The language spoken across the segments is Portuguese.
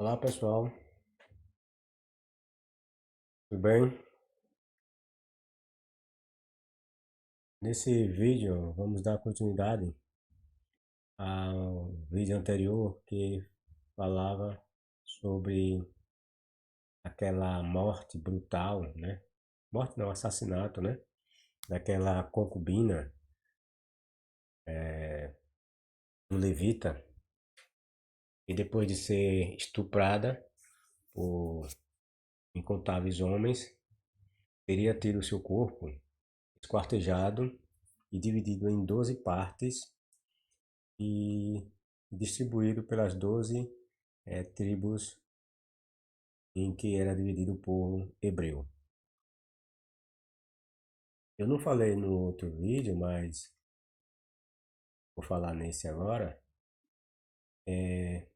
Olá pessoal, tudo bem? Nesse vídeo vamos dar continuidade ao vídeo anterior que falava sobre aquela morte brutal, né? Morte não, assassinato, né? Daquela concubina do Levita, e depois de ser estuprada por incontáveis homens, teria tido seu corpo esquartejado e dividido em 12 partes e distribuído pelas 12 tribos em que era dividido o povo hebreu. Eu não falei no outro vídeo, mas vou falar nesse agora. É,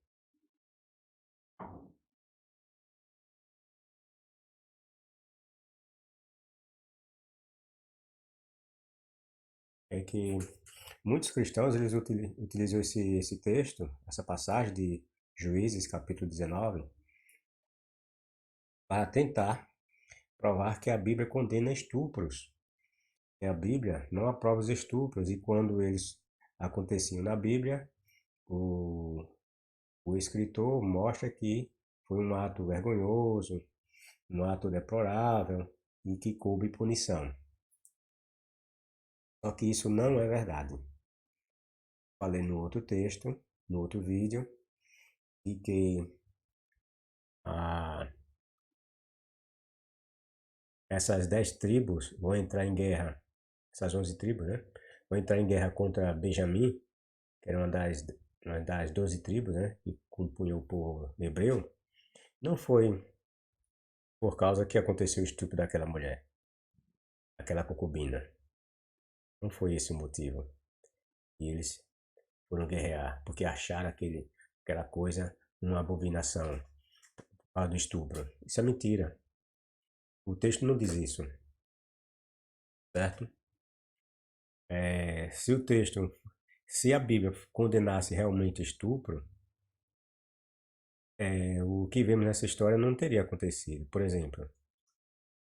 é que muitos cristãos eles utilizam esse texto, essa passagem de Juízes capítulo 19, para tentar provar que a Bíblia condena estupros. Que a Bíblia não aprova os estupros, e quando eles aconteciam na Bíblia, o, o escritor mostra que foi um ato vergonhoso, um ato deplorável e que coube punição. Só que isso não é verdade. Falei no outro texto, no outro vídeo, e que ah, essas 10 tribos vão entrar em guerra, essas 11 tribos, né? Vão entrar em guerra contra Benjamim, que era uma das 12 tribos, né? Que compunha o povo hebreu. Não foi por causa que aconteceu o estupro daquela mulher, daquela concubina. Não foi esse o motivo. E eles foram guerrear, porque acharam aquela coisa uma abominação do estupro. Isso é mentira. O texto não diz isso, certo? Se a Bíblia condenasse realmente estupro, o que vemos nessa história não teria acontecido. Por exemplo,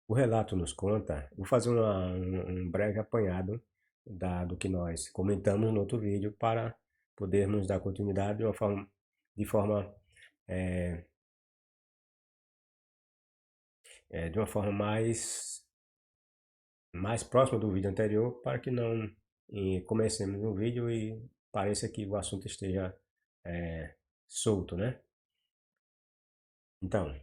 o relato nos conta, vou fazer um breve apanhado do que nós comentamos no outro vídeo para podermos dar continuidade é, de uma forma mais próxima do vídeo anterior, para que não comecemos um vídeo e pareça que o assunto esteja solto, né? Então,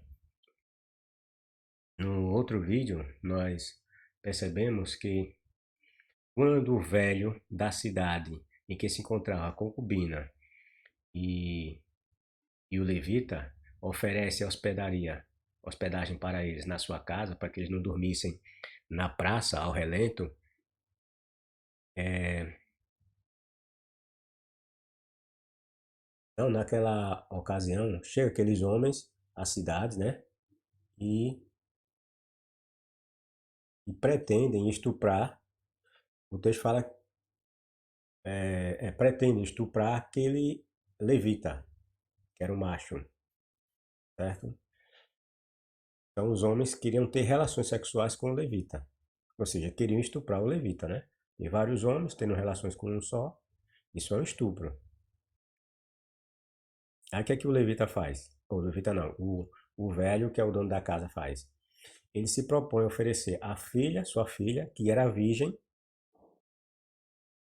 no outro vídeo, nós percebemos que quando o velho da cidade em que se encontrava a concubina e, e o levita oferece hospedagem para eles na sua casa, para que eles não dormissem na praça ao relento, é, então naquela ocasião chega aqueles homens às cidades, né? E, e pretendem estuprar. O texto fala pretendem estuprar aquele levita, que era o macho, certo? Então os homens queriam ter relações sexuais com o levita, ou seja, queriam estuprar o levita, né? E vários homens tendo relações com um só, isso é um estupro. Aí o que é que o levita faz? Ou o levita não, o velho que é o dono da casa faz. Ele se propõe a oferecer a filha, sua filha, que era virgem,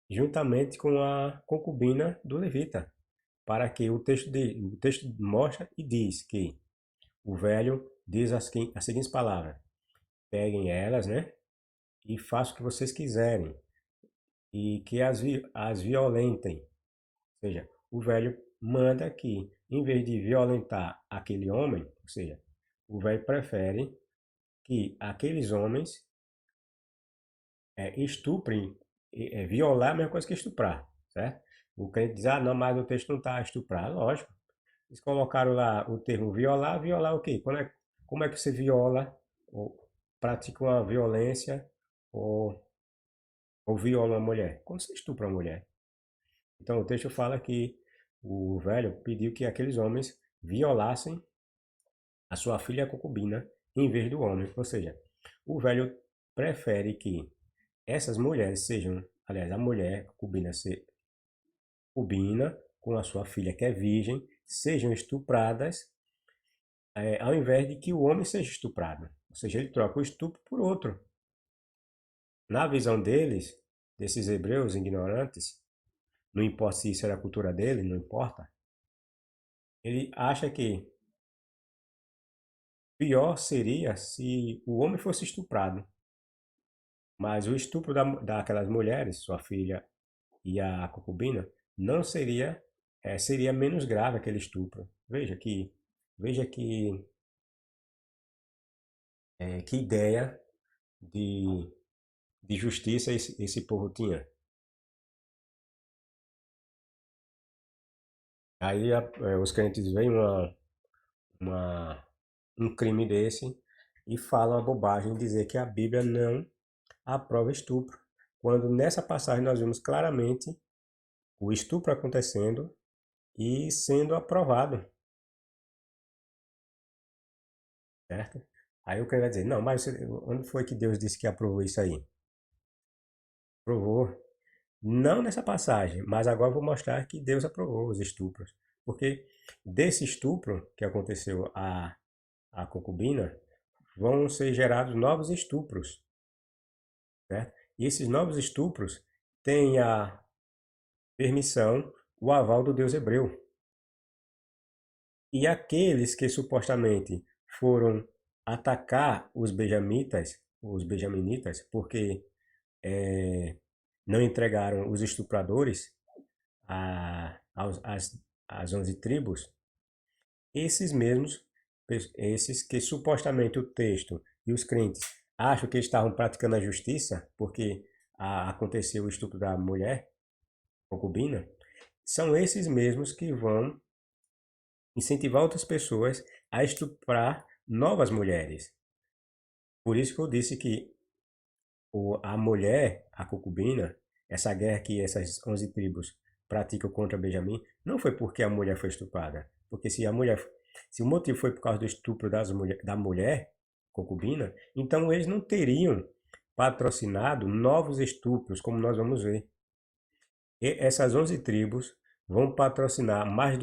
juntamente com a concubina do levita, para que o texto mostra e diz que o velho diz as seguintes palavras: peguem elas, né, e façam o que vocês quiserem, e que as violentem. Ou seja, o velho manda que, em vez de violentar aquele homem, ou seja, o velho prefere que aqueles homens estuprem, violar é a mesma coisa que estuprar, certo? O crente diz, ah, não, mas o texto não está estuprar. Lógico, eles colocaram lá o termo violar, violar o quê? Como é que você viola ou pratica uma violência ou, ou viola uma mulher? Quando você estupra uma mulher. Então o texto fala que o velho pediu que aqueles homens violassem a sua filha concubina em vez do homem. Ou seja, o velho prefere que essas mulheres sejam, aliás, a mulher concubina ser concubina com a sua filha que é virgem, sejam estupradas, ao invés de que o homem seja estuprado. Ou seja, ele troca o estupro por outro. Na visão deles, desses hebreus ignorantes, não importa se isso era a cultura dele, não importa, ele acha que pior seria se o homem fosse estuprado. Mas o estupro daquelas mulheres, sua filha e a concubina, não seria, seria menos grave aquele estupro. Veja que ideia de, de justiça esse povo tinha. Aí os crentes veem uma, um crime desse e falam a bobagem de dizer que a Bíblia não aprova estupro. Quando nessa passagem nós vemos claramente o estupro acontecendo e sendo aprovado, certo? Aí o crente vai dizer, não, mas onde foi que Deus disse que aprovou isso aí? Aprovou. Não nessa passagem, mas agora eu vou mostrar que Deus aprovou os estupros. Porque desse estupro que aconteceu à concubina, vão ser gerados novos estupros, certo? E esses novos estupros têm a permissão, o aval do Deus hebreu. E aqueles que supostamente foram atacar os benjaminitas, porque não entregaram os estupradores às 11 tribos, esses mesmos, esses que supostamente o texto e os crentes acham que estavam praticando a justiça, porque aconteceu o estupro da mulher concubina, são esses mesmos que vão incentivar outras pessoas a estuprar novas mulheres. Por isso que eu disse que a mulher, a concubina, essa guerra que essas 11 tribos praticam contra Benjamim, não foi porque a mulher foi estuprada. Porque se o motivo foi por causa do estupro da mulher concubina, então eles não teriam patrocinado novos estupros, como nós vamos ver. E essas 11 tribos vão patrocinar mais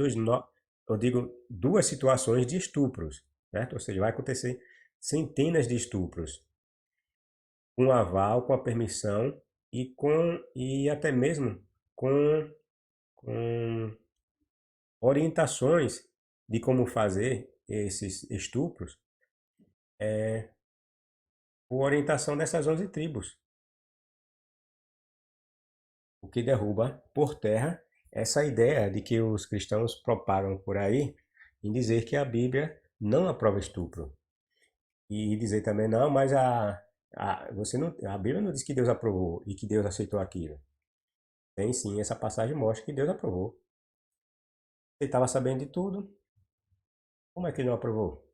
eu digo, duas situações de estupros, certo? Ou seja, vai acontecer centenas de estupros, com aval, com a permissão e até mesmo com orientações de como fazer esses estupros, por orientação dessas 11 tribos, o que derruba por terra essa ideia de que os cristãos propagam por aí em dizer que a Bíblia não aprova estupro. E dizer também, não, mas a Bíblia não diz que Deus aprovou e que Deus aceitou aquilo. Tem sim, essa passagem mostra que Deus aprovou. Ele estava sabendo de tudo, como é que ele não aprovou?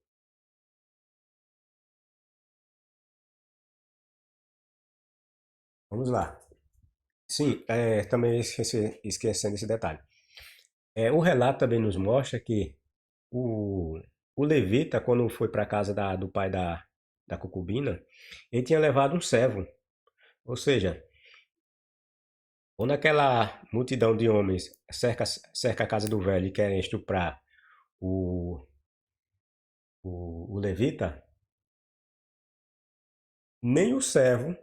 Vamos lá. Sim, também esquecendo esse detalhe. O relato também nos mostra que o, o levita, quando foi para a casa do pai da concubina, ele tinha levado um servo. Ou seja, quando aquela multidão de homens cerca a casa do velho e querem estuprar o, o levita, nem o servo,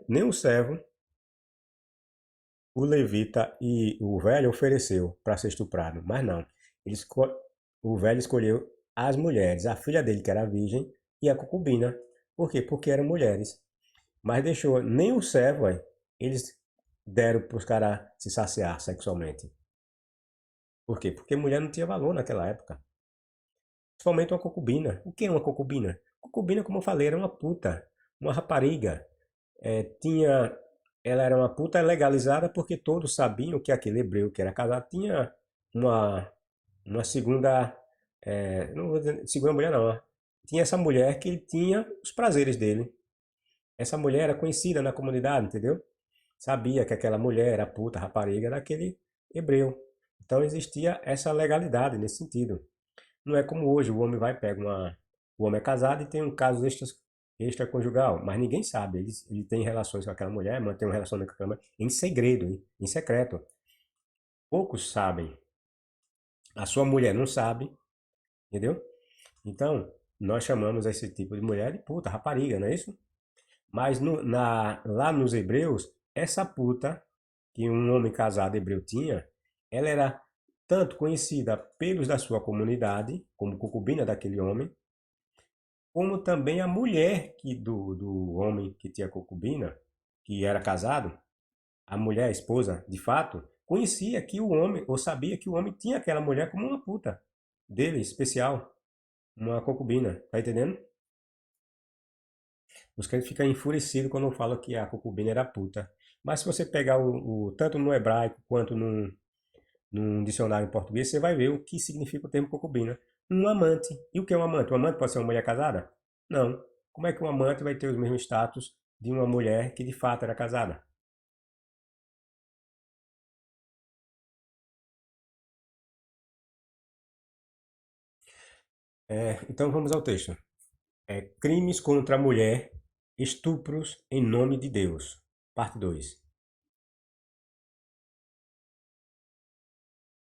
o levita e o velho ofereceu para ser estuprado, mas não. Ele o velho escolheu as mulheres, a filha dele que era virgem e a concubina. Por quê? Porque eram mulheres. Mas deixou nem o servo, eles deram para os caras se saciar sexualmente. Por quê? Porque mulher não tinha valor naquela época. Principalmente uma concubina. O que é uma concubina? Concubina, como eu falei, era uma puta, uma rapariga. Tinha, ela era uma puta legalizada porque todos sabiam que aquele hebreu que era casado tinha uma, uma segunda, não vou dizer segunda mulher não, tinha essa mulher que ele tinha os prazeres dele. Essa mulher era conhecida na comunidade, entendeu? Sabia que aquela mulher era puta, rapariga daquele hebreu. Então existia essa legalidade nesse sentido. Não é como hoje, o homem vai e pega O homem é casado e tem um caso extraconjugal, mas ninguém sabe. Ele tem relações com aquela mulher, mantém um relacionamento com aquela mulher em segredo, em secreto. Poucos sabem. A sua mulher não sabe, entendeu? Então, nós chamamos esse tipo de mulher de puta, rapariga, não é isso? Mas lá nos hebreus, essa puta que um homem casado hebreu tinha, ela era tanto conhecida pelos da sua comunidade, como concubina daquele homem, como também a mulher do homem que tinha concubina, que era casado, a mulher, a esposa, de fato, conhecia que o homem, ou sabia que o homem tinha aquela mulher como uma puta dele, especial, uma concubina, tá entendendo? Os crentes ficam enfurecidos quando eu falo que a concubina era puta. Mas se você pegar tanto no hebraico quanto num dicionário em português, você vai ver o que significa o termo concubina. Um amante. E o que é um amante? Um amante pode ser uma mulher casada? Não. Como é que um amante vai ter os mesmos status de uma mulher que de fato era casada? Então vamos ao texto. Crimes contra a mulher, estupros em nome de Deus. Parte 2.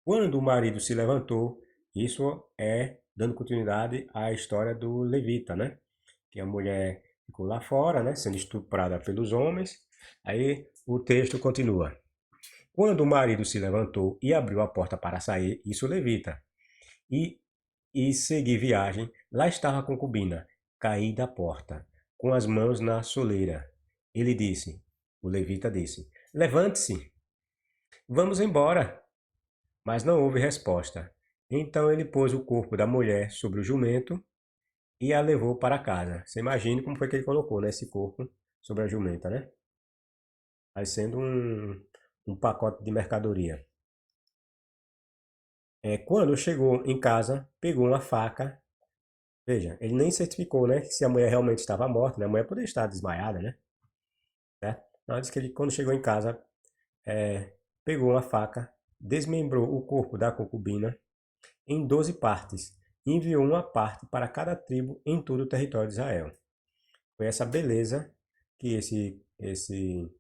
Quando o marido se levantou, isso é dando continuidade à história do levita, né? Que a mulher ficou lá fora, né? Sendo estuprada pelos homens. Aí o texto continua. Quando o marido se levantou e abriu a porta para sair, isso levita, e, e seguir viagem, lá estava a concubina, caída à porta, com as mãos na soleira. Ele disse, o levita disse, levante-se, vamos embora. Mas não houve resposta. Então ele pôs o corpo da mulher sobre o jumento e a levou para casa. Você imagina como foi que ele colocou, né, esse corpo sobre a jumenta, né? Vai sendo um pacote de mercadoria. Quando chegou em casa, pegou uma faca. Veja, ele nem certificou, né, se a mulher realmente estava morta, né? A mulher poderia estar desmaiada, né? Certo? Não, diz que ele, quando chegou em casa, pegou uma faca, desmembrou o corpo da concubina em 12 partes e enviou uma parte para cada tribo em todo o território de Israel. Foi essa beleza que esse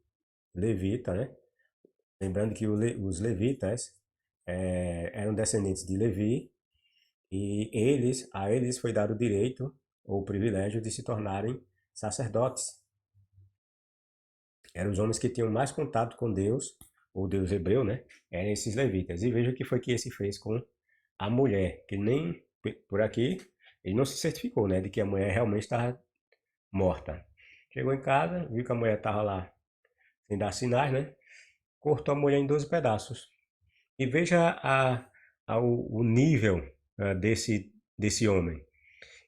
levita, né? Lembrando que os levitas eram descendentes de Levi e a eles foi dado o direito ou o privilégio de se tornarem sacerdotes. Eram os homens que tinham mais contato com Deus, ou Deus hebreu, né? Eram esses levitas. E veja o que foi que esse fez com a mulher, que nem por aqui ele não se certificou, né, de que a mulher realmente estava morta. Chegou em casa, viu que a mulher estava lá sem dar sinais, né? Cortou a mulher em 12 pedaços. E veja o nível desse homem.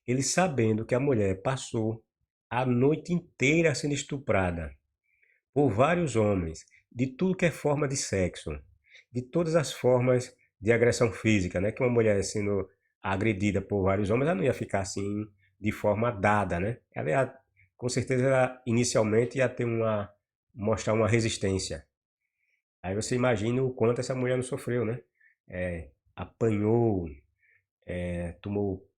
Ele sabendo que a mulher passou a noite inteira sendo estuprada por vários homens, de tudo que é forma de sexo, de todas as formas de agressão física, né? Que uma mulher sendo agredida por vários homens, ela não ia ficar assim de forma dada, né? Ela ia, com certeza, inicialmente ia ter mostrar uma resistência. Aí você imagina o quanto essa mulher não sofreu, né? Apanhou, tomou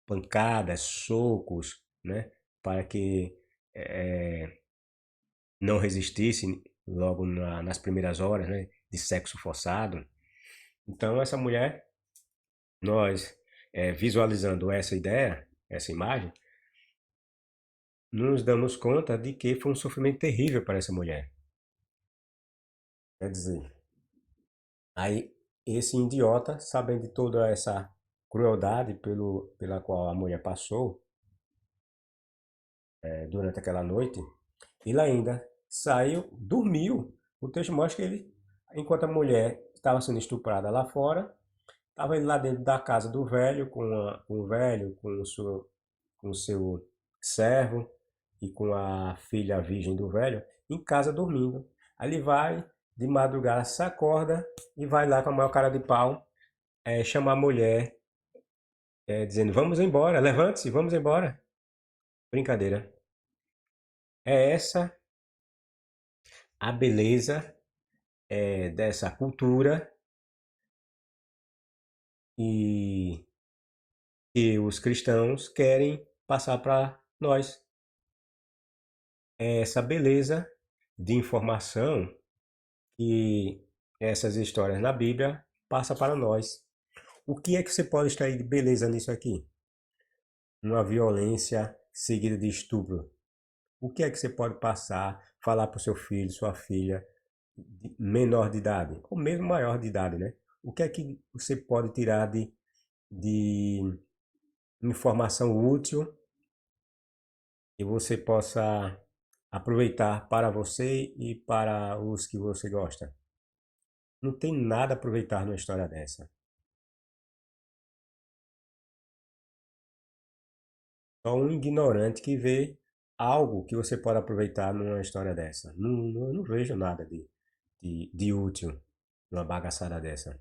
pancadas, socos, né? Para que não resistisse logo nas primeiras horas, né, de sexo forçado. Então essa mulher, nós visualizando essa ideia, essa imagem, nos damos conta de que foi um sofrimento terrível para essa mulher. Quer dizer, aí esse idiota, sabendo de toda essa crueldade pela qual a mulher passou durante aquela noite, ele ainda saiu, dormiu. O texto mostra que ele, enquanto a mulher estava sendo estuprada lá fora, estava ele lá dentro da casa do velho, com o velho, com o seu servo e com a filha virgem do velho, em casa dormindo. Aí ele vai, de madrugada, se acorda e vai lá com a maior cara de pau, chamar a mulher, dizendo: Vamos embora, levante-se, vamos embora. Brincadeira. É essa a beleza dessa cultura e que os cristãos querem passar para nós. É essa beleza de informação que essas histórias na Bíblia passa para nós. O que é que você pode extrair de beleza nisso aqui? Uma violência seguida de estupro. O que é que você pode passar, falar para o seu filho, sua filha, menor de idade, ou mesmo maior de idade, né? O que é que você pode tirar de informação útil que você possa aproveitar para você e para os que você gosta? Não tem nada a aproveitar numa história dessa. Só um ignorante que vê algo que você pode aproveitar numa história dessa. Não vejo nada de útil numa bagaçada dessa.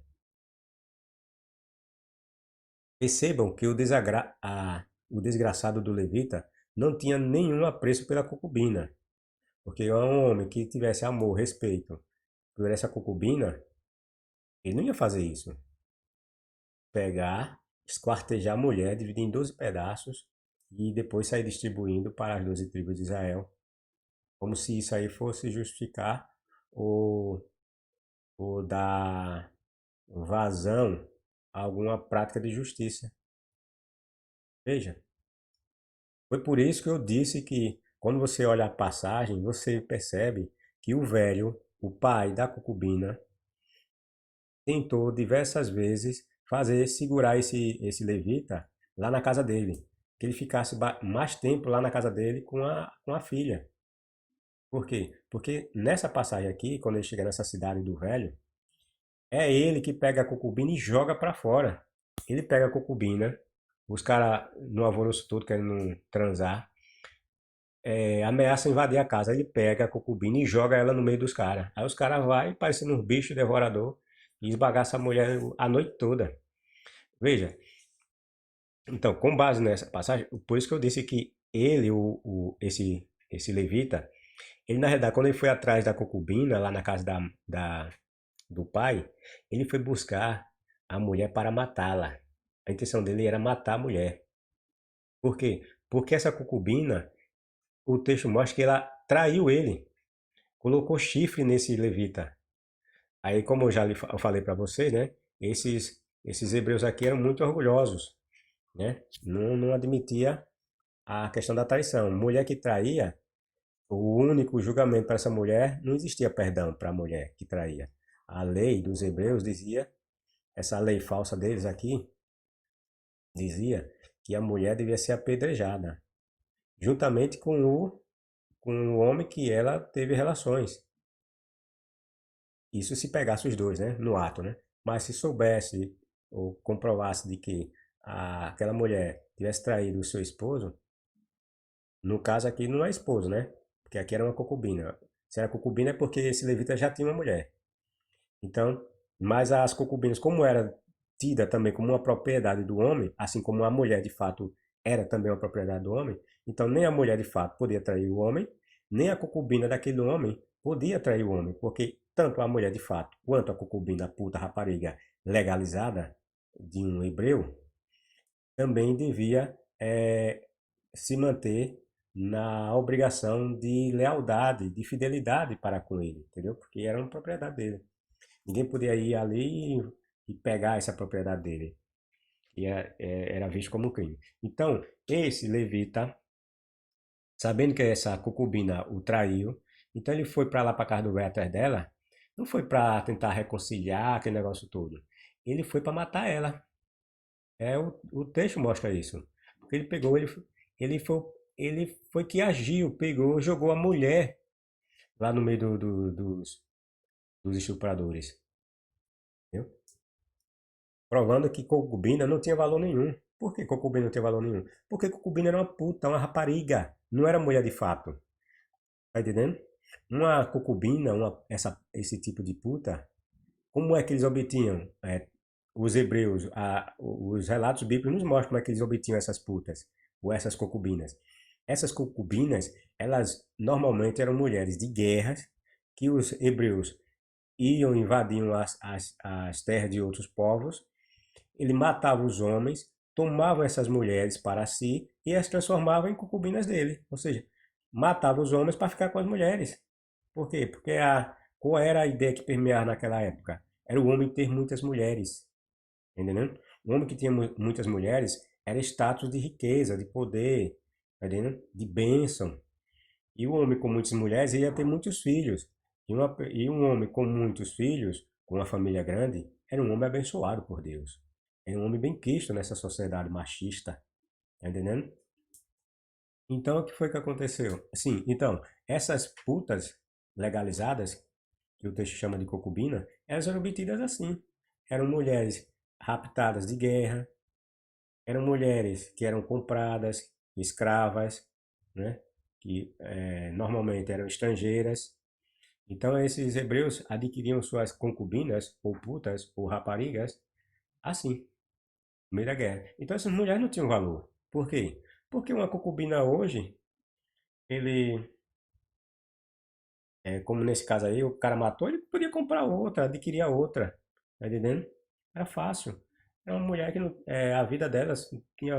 Percebam que o desgraçado do levita não tinha nenhum apreço pela concubina, porque é um homem que tivesse amor, respeito por essa concubina, ele não ia fazer isso. Pegar, esquartejar a mulher, dividir em 12 pedaços e depois sair distribuindo para as 12 tribos de Israel, como se isso aí fosse justificar ou, ou dar vazão a alguma prática de justiça. Veja, foi por isso que eu disse que quando você olha a passagem, você percebe que o velho, o pai da concubina, tentou diversas vezes fazer segurar esse levita lá na casa dele, que ele ficasse mais tempo lá na casa dele com a filha. Por quê? Porque nessa passagem aqui, quando ele chega nessa cidade do velho, é ele que pega a concubina e joga para fora. Ele pega a concubina, os caras no alvoroço todo querendo transar, ameaça invadir a casa. Ele pega a concubina e joga ela no meio dos caras. Aí os caras vai parecendo um bicho devorador e esbagaça a mulher a noite toda. Veja, então, com base nessa passagem, por isso que eu disse que ele, esse levita, ele na realidade, quando ele foi atrás da concubina, lá na casa do pai, ele foi buscar a mulher para matá-la. A intenção dele era matar a mulher. Por quê? Porque essa concubina, o texto mostra que ela traiu ele, colocou chifre nesse levita. Aí, como eu falei para vocês, né? Esses hebreus aqui eram muito orgulhosos, né? Não admitia a questão da traição. Mulher que traía, o único julgamento para essa mulher, não existia perdão para a mulher que traía. A lei dos hebreus dizia, essa lei falsa deles aqui, dizia que a mulher devia ser apedrejada, juntamente com o homem que ela teve relações. Isso se pegasse os dois, né, no ato, né? Mas se soubesse ou comprovasse de que aquela mulher tivesse traído o seu esposo, no caso aqui não é esposo, né? Porque aqui era uma concubina. Se era concubina é porque esse levita já tinha uma mulher. Então, mas as concubinas, como era tida também como uma propriedade do homem, assim como a mulher de fato era também uma propriedade do homem, então nem a mulher de fato podia trair o homem, nem a concubina daquele homem podia trair o homem, porque tanto a mulher de fato quanto a concubina, a puta rapariga legalizada de um hebreu, também devia se manter na obrigação de lealdade, de fidelidade para com ele, entendeu? Porque era uma propriedade dele. Ninguém podia ir ali e pegar essa propriedade dele. E era visto como um crime. Então, esse levita, sabendo que essa concubina o traiu, então ele foi para lá para casa do velho atrás dela. Não foi para tentar reconciliar aquele negócio todo. Ele foi para matar ela. O texto mostra isso. Porque ele pegou, ele foi, ele foi que agiu, pegou, jogou a mulher lá no meio dos estupradores. Entendeu? Provando que concubina não tinha valor nenhum. Por que concubina não tinha valor nenhum? Porque concubina era uma puta, uma rapariga, não era mulher de fato. Tá entendendo? Uma concubina, esse tipo de puta, como é que eles obtinham? Os hebreus, os relatos bíblicos nos mostram como é que eles obtinham essas putas, ou essas concubinas. Essas concubinas, elas normalmente eram mulheres de guerras, que os hebreus iam invadiam as terras de outros povos, ele matava os homens, tomavam essas mulheres para si e as transformavam em concubinas dele. Ou seja, matavam os homens para ficar com as mulheres. Por quê? Porque qual era a ideia que permeava naquela época? Era o homem ter muitas mulheres. Entendeu? O homem que tinha muitas mulheres era status de riqueza, de poder, tá entendendo? De bênção. E o homem com muitas mulheres ia ter muitos filhos. E um homem com muitos filhos, com uma família grande, era um homem abençoado por Deus. Era um homem bem quisto nessa sociedade machista. Tá entendendo? Então, o que foi que aconteceu? Sim, então, essas putas legalizadas, que o texto chama de concubina, elas eram obtidas assim. Eram mulheres raptadas de guerra, eram mulheres que eram compradas, escravas, né? Que normalmente eram estrangeiras. Então esses hebreus adquiriam suas concubinas, ou putas, ou raparigas, assim, no meio da guerra. Então essas mulheres não tinham valor. Por quê? Porque uma concubina hoje, ele, como nesse caso aí, o cara matou, ele podia comprar outra, adquirir a outra. Tá entendendo? Era fácil. É uma mulher que a vida delas tinha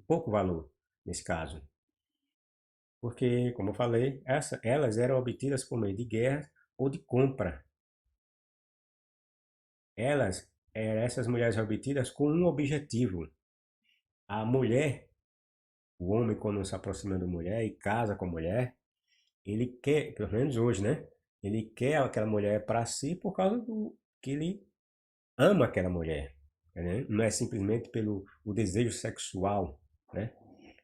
pouco valor, nesse caso. Porque, como eu falei, elas eram obtidas por meio de guerra ou de compra. Essas mulheres obtidas com um objetivo. A mulher, o homem quando se aproxima da mulher e casa com a mulher, ele quer, pelo menos hoje, né? Ele quer aquela mulher para si por causa do que ele ama aquela mulher, né? Não é simplesmente pelo o desejo sexual, né?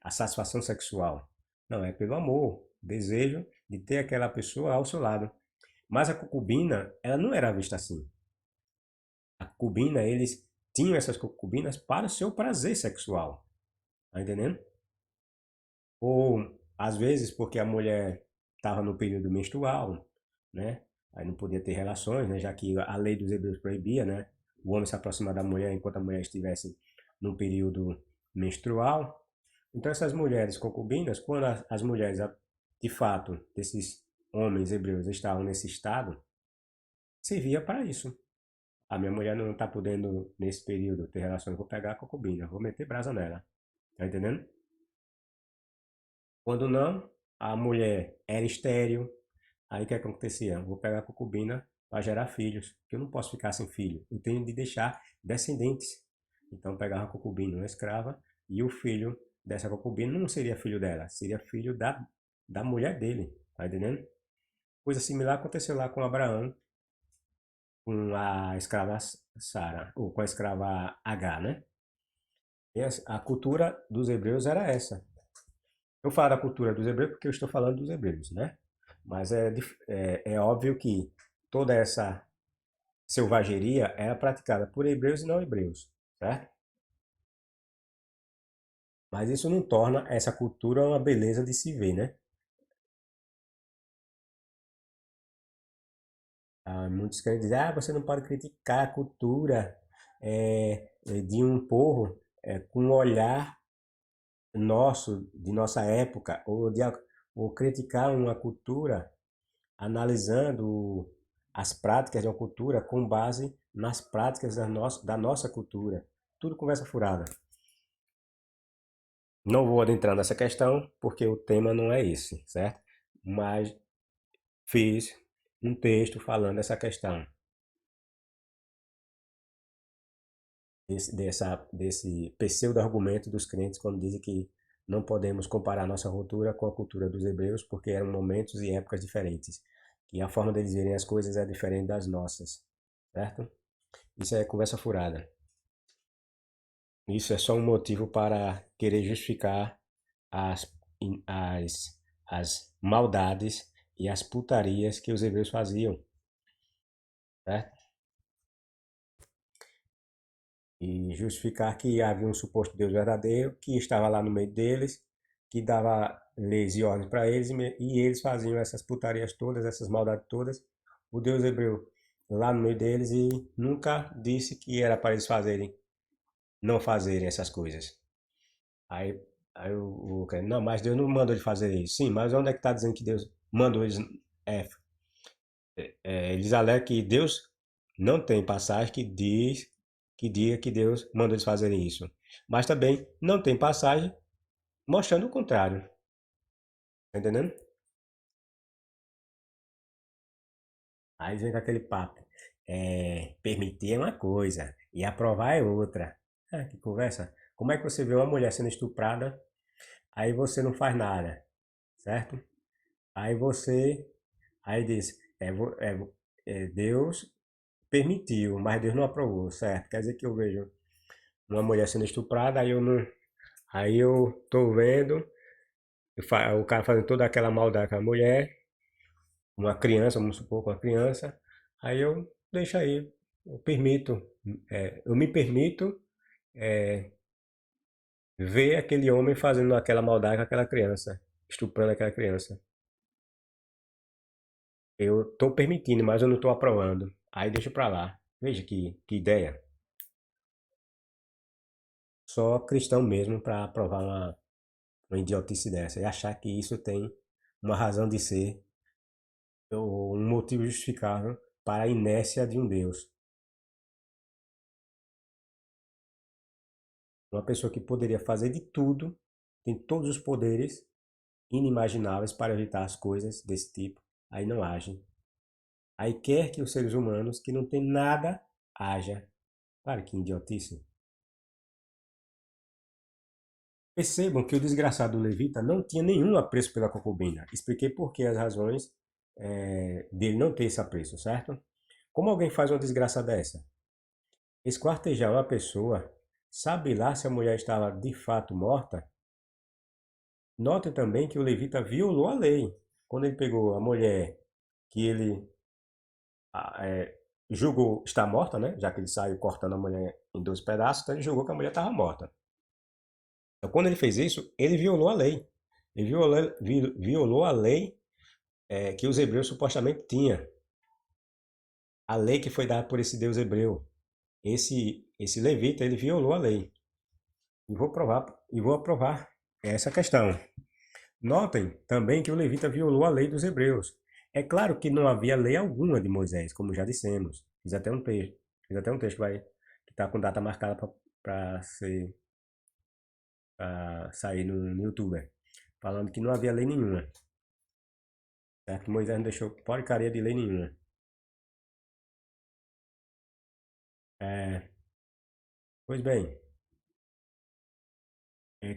A satisfação sexual. Não, é pelo amor, desejo de ter aquela pessoa ao seu lado. Mas a concubina, ela não era vista assim. A concubina, eles tinham essas concubinas para o seu prazer sexual. Tá entendendo? Ou, às vezes, porque a mulher estava no período menstrual, né? Aí não podia ter relações, né? Já que a lei dos hebreus proibia, né? O homem se aproximar da mulher enquanto a mulher estivesse no período menstrual. Então, essas mulheres concubinas, quando as mulheres, de fato, desses homens hebreus estavam nesse estado, servia para isso. A minha mulher não está podendo, nesse período, ter relações, vou pegar a concubina, vou meter brasa nela. Tá entendendo? Quando não, a mulher era estéril. Aí o que acontecia? Vou pegar a concubina para gerar filhos, porque eu não posso ficar sem filho. Eu tenho de deixar descendentes. Então pegava a concubina, uma escrava, e o filho dessa concubina não seria filho dela, seria filho da mulher dele. Tá entendendo? Coisa similar aconteceu lá com Abraão, com a escrava Sara, ou com a escrava H, né? E a cultura dos hebreus era essa. Eu falo da cultura dos hebreus porque eu estou falando dos hebreus, né? Mas é óbvio que toda essa selvageria era praticada por hebreus e não hebreus, certo? Mas isso não torna essa cultura uma beleza de se ver, né? Muitos querem dizer, você não pode criticar a cultura de um povo com um olhar nosso, de nossa época, ou criticar uma cultura analisando as práticas de uma cultura com base nas práticas da nossa cultura. Tudo conversa furada. Não vou adentrar nessa questão, porque o tema não é esse, certo? Mas fiz um texto falando dessa questão, desse pseudo-argumento dos crentes quando dizem que não podemos comparar nossa cultura com a cultura dos hebreus, porque eram momentos e épocas diferentes. E a forma deles verem as coisas é diferente das nossas, certo? Isso é conversa furada. Isso é só um motivo para querer justificar as, as maldades e as putarias que os hebreus faziam, certo? E justificar que havia um suposto Deus verdadeiro que estava lá no meio deles, que dava leis e ordens para eles, e eles faziam essas putarias todas, essas maldades todas, o Deus hebreu lá no meio deles, e nunca disse que era para eles não fazerem essas coisas. Aí, aí o cara, não, mas Deus não mandou ele fazer isso. Sim, mas onde é que está dizendo que Deus mandou eles? É, eles alegam que Deus não tem passagem que diz que diga que Deus mandou eles fazerem isso. Mas também não tem passagem mostrando o contrário. Tá entendendo? Aí vem com aquele papo. Permitir é uma coisa e aprovar é outra. Ah, que conversa. Como é que você vê uma mulher sendo estuprada, aí você não faz nada, certo? Aí você, aí diz, Deus permitiu, mas Deus não aprovou, certo? Quer dizer que eu vejo uma mulher sendo estuprada, aí eu não, aí eu tô vendo o cara fazendo toda aquela maldade com a mulher, uma criança, vamos supor, com uma criança, aí eu deixo aí, eu permito, eu me permito ver aquele homem fazendo aquela maldade com aquela criança, estuprando aquela criança. Eu tô permitindo, mas eu não tô aprovando. Aí deixa pra lá. Veja que ideia. Só cristão mesmo para aprovar uma idiotice dessa e achar que isso tem uma razão de ser ou um motivo justificável para a inércia de um Deus. Uma pessoa que poderia fazer de tudo, tem todos os poderes inimagináveis para evitar as coisas desse tipo, aí não age. Aí quer que os seres humanos, que não tem nada, haja. Claro que idiotice. Percebam que o desgraçado levita não tinha nenhum apreço pela concubina. Expliquei por que as razões dele não ter esse apreço, certo? Como alguém faz uma desgraça dessa? Esquartejar uma pessoa, sabe lá se a mulher estava de fato morta? Note também que o levita violou a lei. Quando ele pegou a mulher que ele julgou estar morta, né? Já que ele saiu cortando a mulher em 12 pedaços, então ele julgou que a mulher estava morta. Então, quando ele fez isso, ele violou a lei. Ele violou a lei que os hebreus supostamente tinham. A lei que foi dada por esse Deus hebreu. Esse levita, ele violou a lei. E vou aprovar essa questão. Notem também que o levita violou a lei dos hebreus. É claro que não havia lei alguma de Moisés, como já dissemos. Fiz até um texto que está com data marcada para sair no YouTube, falando que não havia lei nenhuma. Certo? Que Moisés não deixou porcaria de lei nenhuma. É, pois bem,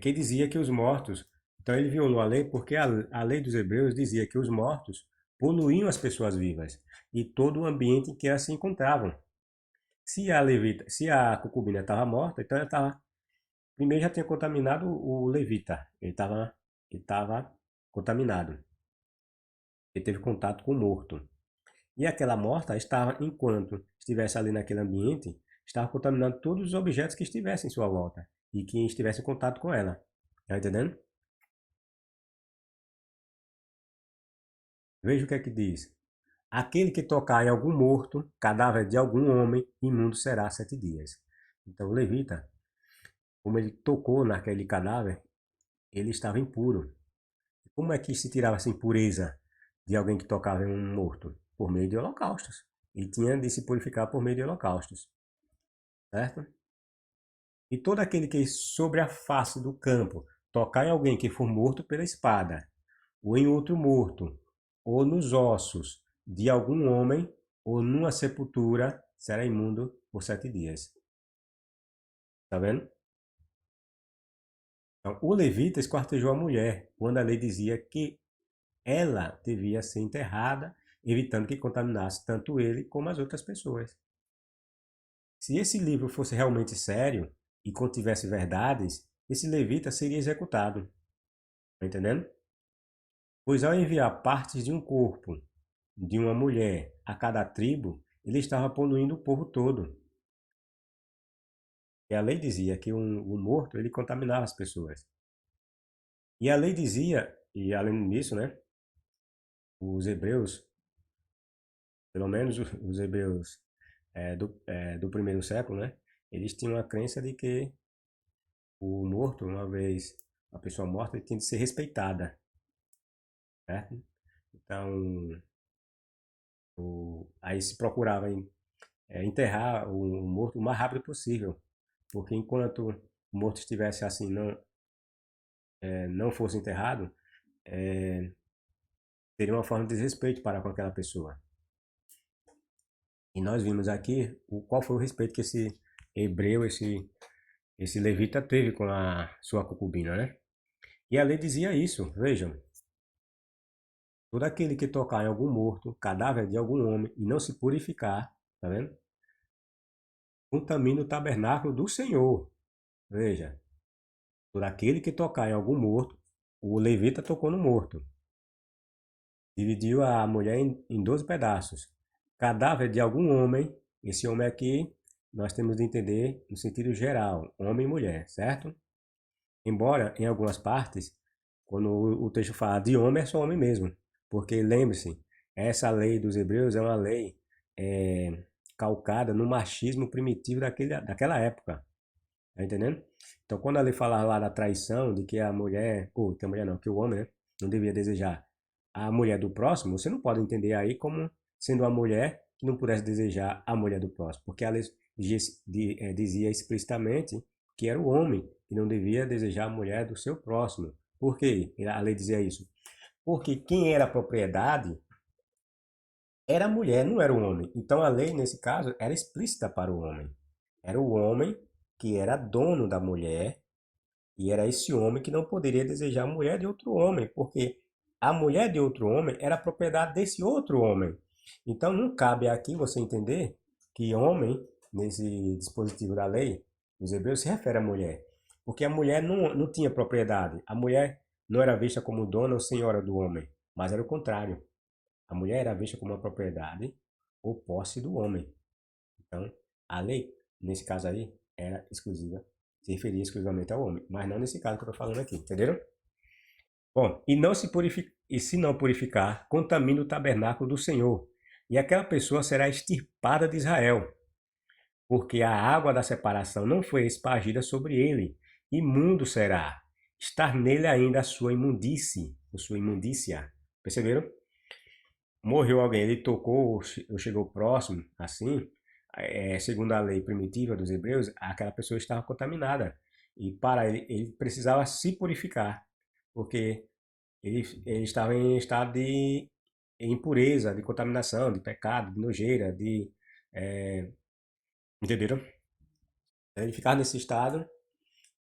quem dizia que os mortos. Então ele violou a lei porque a lei dos hebreus dizia que os mortos poluíam as pessoas vivas e todo o ambiente em que elas se encontravam. Se a concubina estava morta, então ela estava. Primeiro já tinha contaminado o levita. Ele estava contaminado. Ele teve contato com o morto. E aquela morta estava, enquanto estivesse ali naquele ambiente, estava contaminando todos os objetos que estivessem em sua volta e que estivessem em contato com ela. Tá entendendo? Veja o que é que diz. Aquele que tocar em algum morto, cadáver de algum homem, imundo será 7 dias. Então o levita, como ele tocou naquele cadáver, ele estava impuro. Como é que se tirava essa impureza de alguém que tocava em um morto? Por meio de holocaustos. Ele tinha de se purificar por meio de holocaustos. Certo? E todo aquele que sobre a face do campo tocar em alguém que for morto pela espada, ou em outro morto, ou nos ossos de algum homem, ou numa sepultura, será imundo por 7 dias. Tá vendo? Então, o levita esquartejou a mulher, quando a lei dizia que ela devia ser enterrada, evitando que contaminasse tanto ele como as outras pessoas. Se esse livro fosse realmente sério e contivesse verdades, esse levita seria executado. Tá entendendo? Pois ao enviar partes de um corpo de uma mulher a cada tribo, ele estava poluindo o povo todo. E a lei dizia que o morto ele contaminava as pessoas. E a lei dizia, e além disso, né, os hebreus, pelo menos os hebreus do primeiro século, né, eles tinham a crença de que o morto, uma vez a pessoa morta, ele tinha de ser respeitada, certo? Então, aí se procurava enterrar o morto o mais rápido possível, porque enquanto o morto estivesse assim, não fosse enterrado, seria uma forma de desrespeito para com aquela pessoa. E nós vimos aqui qual foi o respeito que esse hebreu, esse levita teve com a sua concubina, né? E a lei dizia isso, vejam, todo aquele que tocar em algum morto, cadáver de algum homem, e não se purificar, tá vendo? Contamina o tabernáculo do Senhor. Veja, todo aquele que tocar em algum morto, o levita tocou no morto. Dividiu a mulher em 12 pedaços. Cadáver de algum homem, esse homem aqui, nós temos de entender no sentido geral, homem e mulher, certo? Embora em algumas partes, quando o texto fala de homem, é só homem mesmo. Porque lembre-se, essa lei dos hebreus é uma lei é, calcada no machismo primitivo daquela época. Tá entendendo? Então, quando a lei fala lá da traição, de que a mulher, ou que a mulher não, que o homem, né, não devia desejar a mulher do próximo, você não pode entender aí como sendo uma mulher que não pudesse desejar a mulher do próximo, porque a lei dizia explicitamente que era o homem que não devia desejar a mulher do seu próximo. Por quê? A lei dizia isso. Porque quem era a propriedade era a mulher, não era o homem. Então a lei, nesse caso, era explícita para o homem. Era o homem que era dono da mulher e era esse homem que não poderia desejar a mulher de outro homem, porque a mulher de outro homem era propriedade desse outro homem. Então não cabe aqui você entender que homem, nesse dispositivo da lei, os hebreus se refere à mulher. Porque a mulher não tinha propriedade. A mulher não era vista como dona ou senhora do homem, mas era o contrário. A mulher era vista como uma propriedade ou posse do homem. Então, a lei, nesse caso aí, era exclusiva, se referia exclusivamente ao homem, mas não nesse caso que eu estou falando aqui, entenderam? Bom, e se não purificar, contamina o tabernáculo do Senhor, e aquela pessoa será extirpada de Israel, porque a água da separação não foi espargida sobre ele, imundo será. Estar nele ainda a sua imundície, a sua imundícia. Perceberam? Morreu alguém, ele tocou ou chegou próximo, assim, segundo a lei primitiva dos hebreus, aquela pessoa estava contaminada. E para ele precisava se purificar, porque ele estava em estado de impureza, de contaminação, de pecado, de nojeira, entenderam? Ele ficava nesse estado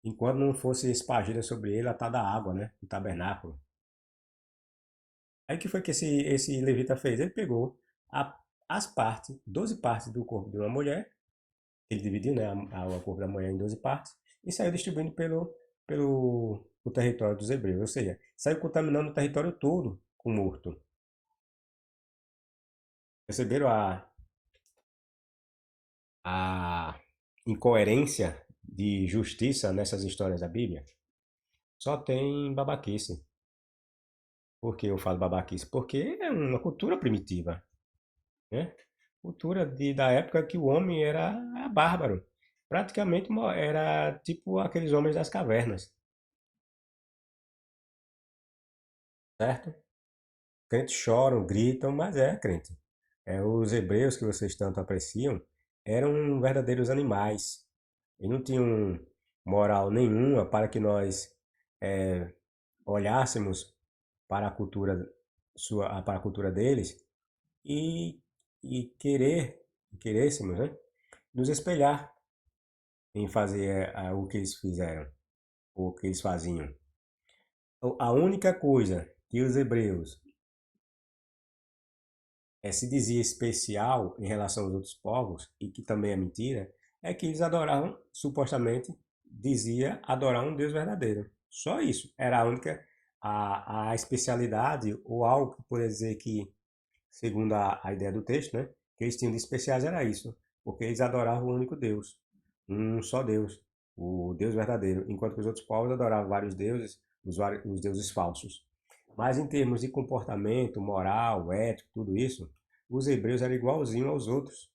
enquanto não fosse espargida sobre ele a tal da água, né? Do tabernáculo. Aí o que foi que esse levita fez? Ele pegou as partes, 12 partes do corpo de uma mulher, ele dividiu, né, o corpo da mulher em 12 partes, e saiu distribuindo pelo o território dos hebreus. Ou seja, saiu contaminando o território todo com morto. Perceberam a incoerência de justiça nessas histórias da Bíblia? Só tem babaquice. Por que eu falo babaquice? Porque é uma cultura primitiva, né? Cultura da época que o homem era bárbaro. Praticamente era tipo aqueles homens das cavernas, certo? Crentes choram, gritam, mas é crente. Os hebreus que vocês tanto apreciam eram verdadeiros animais. E não tinham moral nenhuma para que nós é, olhássemos para a cultura para a cultura deles e, e querêssemos, né, nos espelhar em fazer o que eles fizeram, o que eles faziam. A única coisa que os hebreus se dizia especial em relação aos outros povos, e que também é mentira, é que eles adoravam, supostamente, dizia adorar um Deus verdadeiro. Só isso. Era a única, a especialidade, ou algo que poderia dizer que, segundo a ideia do texto, né, que eles tinham de especiais era isso. Porque eles adoravam o único Deus, um só Deus, o Deus verdadeiro, enquanto que os outros povos adoravam vários deuses, os deuses falsos. Mas em termos de comportamento, moral, ético, tudo isso, os hebreus eram igualzinho aos outros.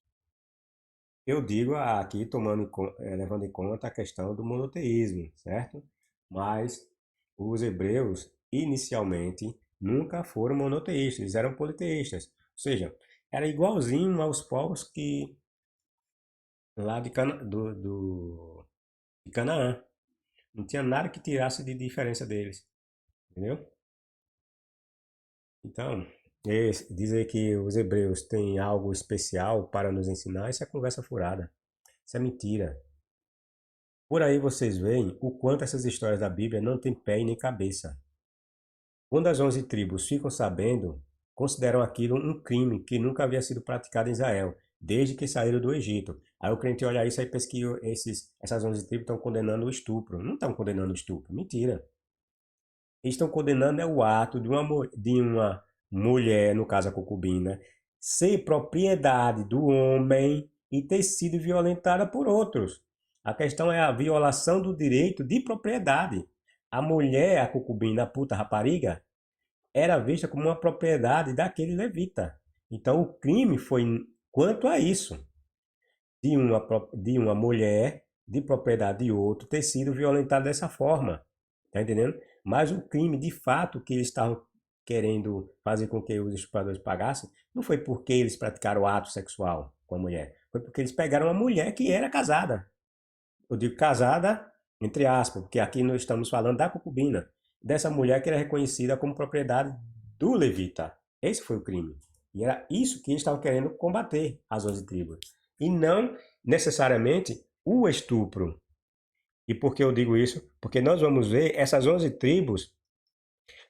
Eu digo aqui levando em conta a questão do monoteísmo, certo? Mas os hebreus, inicialmente, nunca foram monoteístas, eles eram politeístas. Ou seja, era igualzinho aos povos que lá de Canaã. Não tinha nada que tirasse de diferença deles, entendeu? Então, dizer que os hebreus têm algo especial para nos ensinar, isso é conversa furada. Isso é mentira. Por aí vocês veem o quanto essas histórias da Bíblia não têm pé e nem cabeça. Quando as 11 tribos ficam sabendo, consideram aquilo um crime que nunca havia sido praticado em Israel, desde que saíram do Egito. Aí o crente olha isso e pensa que essas 11 tribos estão condenando o estupro. Não estão condenando o estupro, mentira. Eles estão condenando é o ato de uma mulher, no caso a concubina, ser propriedade do homem e ter sido violentada por outros. A questão é a violação do direito de propriedade. A mulher, a concubina, a puta, a rapariga, era vista como uma propriedade daquele levita. Então o crime foi quanto a isso, de uma mulher de propriedade de outro ter sido violentada dessa forma. Tá entendendo? Mas o crime, de fato, que eles estavam querendo fazer com que os estupradores pagassem, não foi porque eles praticaram ato sexual com a mulher. Foi porque eles pegaram uma mulher que era casada. Eu digo casada, entre aspas, porque aqui nós estamos falando da concubina. Dessa mulher que era reconhecida como propriedade do levita. Esse foi o crime. E era isso que eles estavam querendo combater, as 11 tribos. E não necessariamente o estupro. E por que eu digo isso? Porque nós vamos ver essas 11 tribos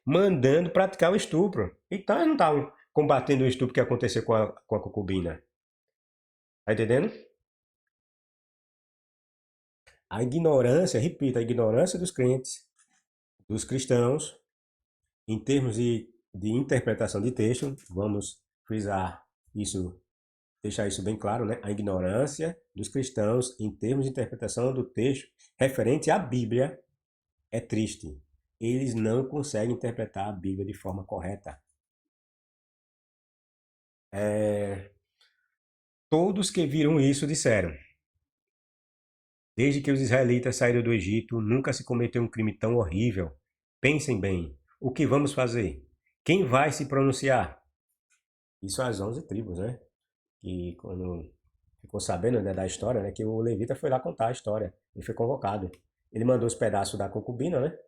mandando praticar o estupro. Então eles não estavam combatendo o estupro que aconteceu com a concubina. Tá entendendo? A ignorância, repito, a ignorância dos crentes, dos cristãos, em termos de interpretação de texto, vamos frisar isso, deixar isso bem claro, né? A ignorância dos cristãos em termos de interpretação do texto referente à Bíblia é triste. Eles não conseguem interpretar a Bíblia de forma correta. Todos que viram isso disseram: desde que os israelitas saíram do Egito, nunca se cometeu um crime tão horrível. Pensem bem, o que vamos fazer? Quem vai se pronunciar? Isso às 11 tribos, né? E quando ficou sabendo, né, da história, né, que o levita foi lá contar a história. Ele foi convocado. Ele mandou os pedaços da concubina, né?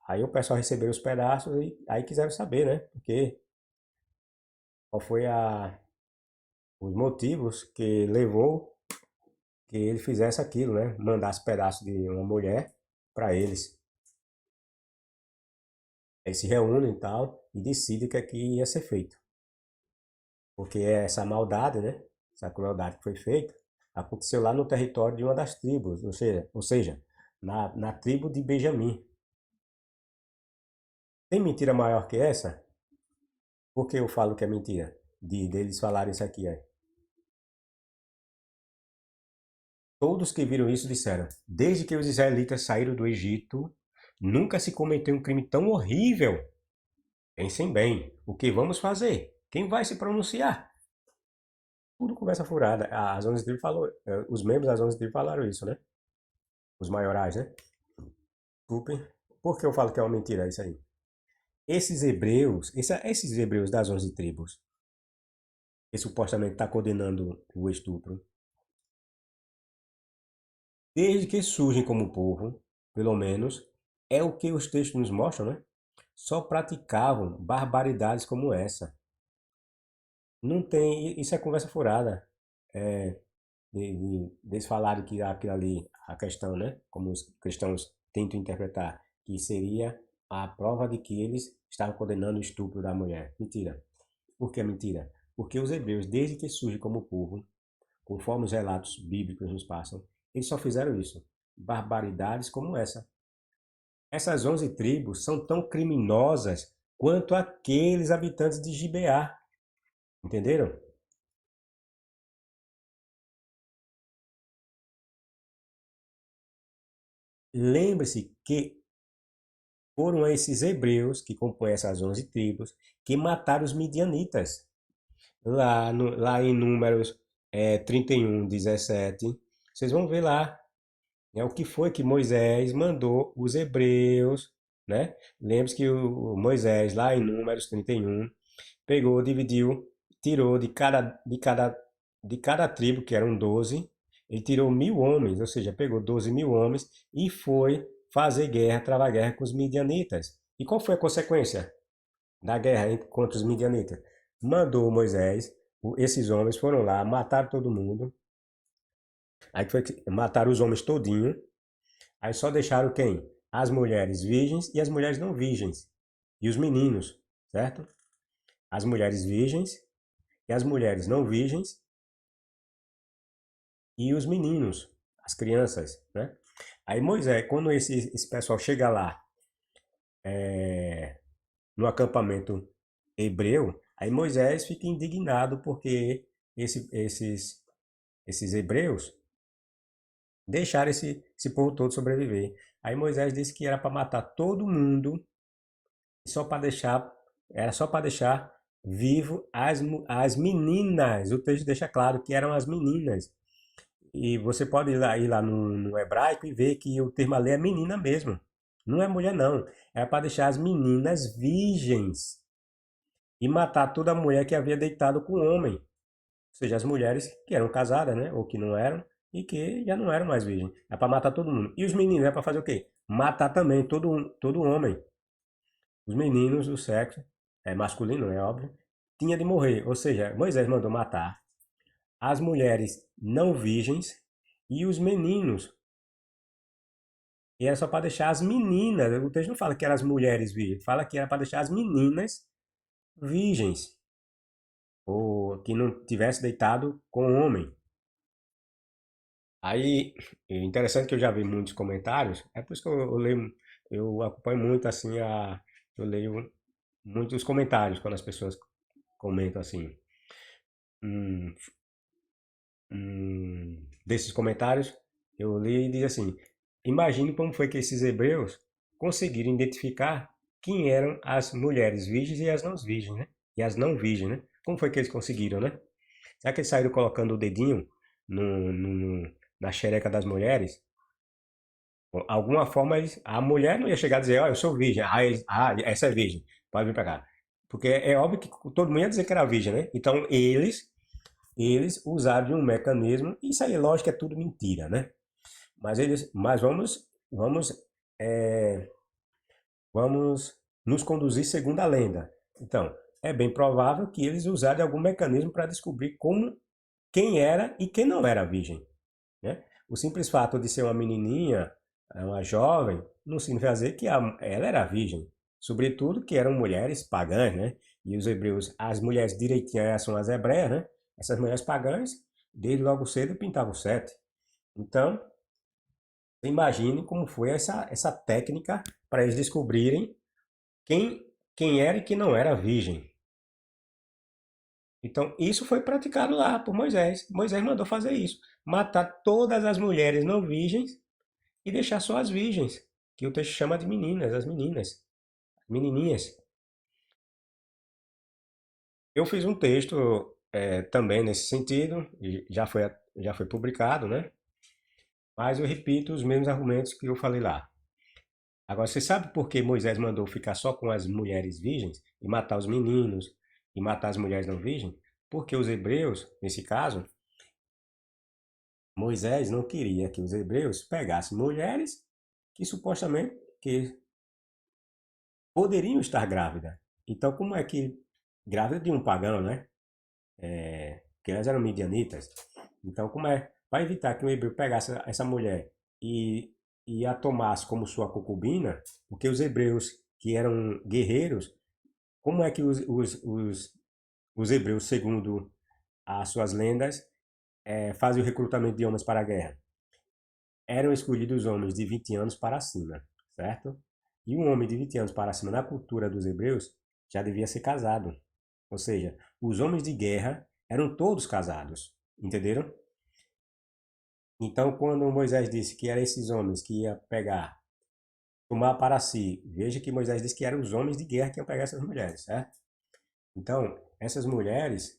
Aí o pessoal recebeu os pedaços e aí quiseram saber, né? Porque qual foi os motivos que levou que ele fizesse aquilo, né? Mandasse pedaço de uma mulher para eles. Eles se reúnem e tal e decidem o que é que ia ser feito. Porque essa maldade, né? Essa crueldade que foi feita aconteceu lá no território de uma das tribos, ou seja, na tribo de Benjamim. Tem mentira maior que essa? Por que eu falo que é mentira? Deles falarem isso aqui, é. Todos que viram isso disseram: desde que os israelitas saíram do Egito, nunca se cometeu um crime tão horrível. Pensem bem, o que vamos fazer? Quem vai se pronunciar? Tudo conversa furada. As 11 tribos falou, os membros das 11 tribos falaram isso, né? Os maiorais, né? Desculpem. Por que eu falo que é uma mentira isso aí? Esses hebreus das 11 tribos, que supostamente está condenando o estupro, desde que surgem como povo, pelo menos, é o que os textos nos mostram, né? Só praticavam barbaridades como essa. Não tem, isso é conversa furada. É, deles falarem que aquilo ali, a questão, né? Como os cristãos tentam interpretar, que seria a prova de que eles estavam condenando o estupro da mulher. Mentira. Por que mentira? Porque os hebreus, desde que surgem como povo, conforme os relatos bíblicos nos passam, eles só fizeram isso. Barbaridades como essa. Essas 11 tribos são tão criminosas quanto aqueles habitantes de Gibeá. Entenderam? Lembre-se que foram esses hebreus que compõem essas 11 tribos que mataram os midianitas. Lá em Números 31, 17, vocês vão ver lá, né, o que foi que Moisés mandou os hebreus, né? Lembre-se que o Moisés, lá em Números 31, pegou, dividiu, tirou de cada tribo, que eram 12, Ele tirou 1.000 homens, ou seja, pegou 12.000 homens e foi fazer guerra, travar guerra com os midianitas. E qual foi a consequência da guerra contra os midianitas? Mandou Moisés, esses homens foram lá, mataram todo mundo. Aí foi mataram os homens todinho. Aí só deixaram quem? As mulheres virgens e as mulheres não virgens. E os meninos, certo? As mulheres virgens e as mulheres não virgens e os meninos, as crianças, né? Aí Moisés, quando esse pessoal chega lá no acampamento hebreu, aí Moisés fica indignado porque esses hebreus deixaram esse povo todo sobreviver. Aí Moisés disse que era para matar todo mundo, só para deixar, era só para deixar vivo as meninas. O texto deixa claro que eram as meninas. E você pode ir lá no hebraico e ver que o termo ali é menina mesmo. Não é mulher, não. É para deixar as meninas virgens e matar toda mulher que havia deitado com o homem. Ou seja, as mulheres que eram casadas, né? Ou que não eram e que já não eram mais virgens. É para matar todo mundo. E os meninos é para fazer o quê? Matar também todo homem. Os meninos do sexo masculino, é óbvio, tinha de morrer. Ou seja, Moisés mandou matar as mulheres não virgens e os meninos. E era só para deixar as meninas. O texto não fala que eram as mulheres virgens, fala que era para deixar as meninas virgens, ou que não tivesse deitado com o homem. Aí, é interessante que eu já vi muitos comentários, é por isso que eu leio, eu acompanho muito assim eu leio muitos comentários quando as pessoas comentam assim. Hum, desses comentários, eu li e diz assim: imagine como foi que esses hebreus conseguiram identificar quem eram as mulheres virgens e as não virgens, né? E as não virgens, né? Como foi que eles conseguiram, né? Será que eles saíram colocando o dedinho na xereca das mulheres? Alguma forma, a mulher não ia chegar a dizer, ó, eu sou virgem. Essa é virgem, pode vir pra cá. Porque é óbvio que todo mundo ia dizer que era virgem, né? Então eles usaram de um mecanismo, isso aí, lógico, é tudo mentira, né? Mas é, vamos nos conduzir segundo a lenda. Então, é bem provável que eles usaram de algum mecanismo para descobrir quem era e quem não era virgem, né? O simples fato de ser uma menininha, uma jovem, não significa dizer que ela era virgem. Sobretudo que eram mulheres pagãs, né? E os hebreus, as mulheres direitinhas são as hebreias, né? Essas mulheres pagãs, desde logo cedo, pintavam sete. Então, imagine como foi essa técnica para eles descobrirem quem, quem era e quem não era virgem. Então, isso foi praticado lá por Moisés. Moisés mandou fazer isso. Matar todas as mulheres não virgens e deixar só as virgens, que o texto chama de meninas, as meninas, menininhas. Eu fiz um texto também nesse sentido, e já foi publicado, né? Mas eu repito os mesmos argumentos que eu falei lá. Agora, você sabe por que Moisés mandou ficar só com as mulheres virgens e matar os meninos e matar as mulheres não virgens? Porque os hebreus, nesse caso, Moisés não queria que os hebreus pegassem mulheres que supostamente que poderiam estar grávidas. Então, como é que grávida de um pagão, né? Que elas eram midianitas. Então, como é para evitar que o hebreu pegasse essa mulher e a tomasse como sua concubina, porque os hebreus que eram guerreiros, como é que os hebreus, segundo as suas lendas, fazem o recrutamento de homens para a guerra? Eram escolhidos homens de 20 anos para cima, certo? E um homem de 20 anos para cima, na cultura dos hebreus, já devia ser casado. Ou seja, os homens de guerra eram todos casados, entenderam? Então, quando Moisés disse que eram esses homens que ia pegar, tomar para si, veja que Moisés disse que eram os homens de guerra que iam pegar essas mulheres, certo? Então, essas mulheres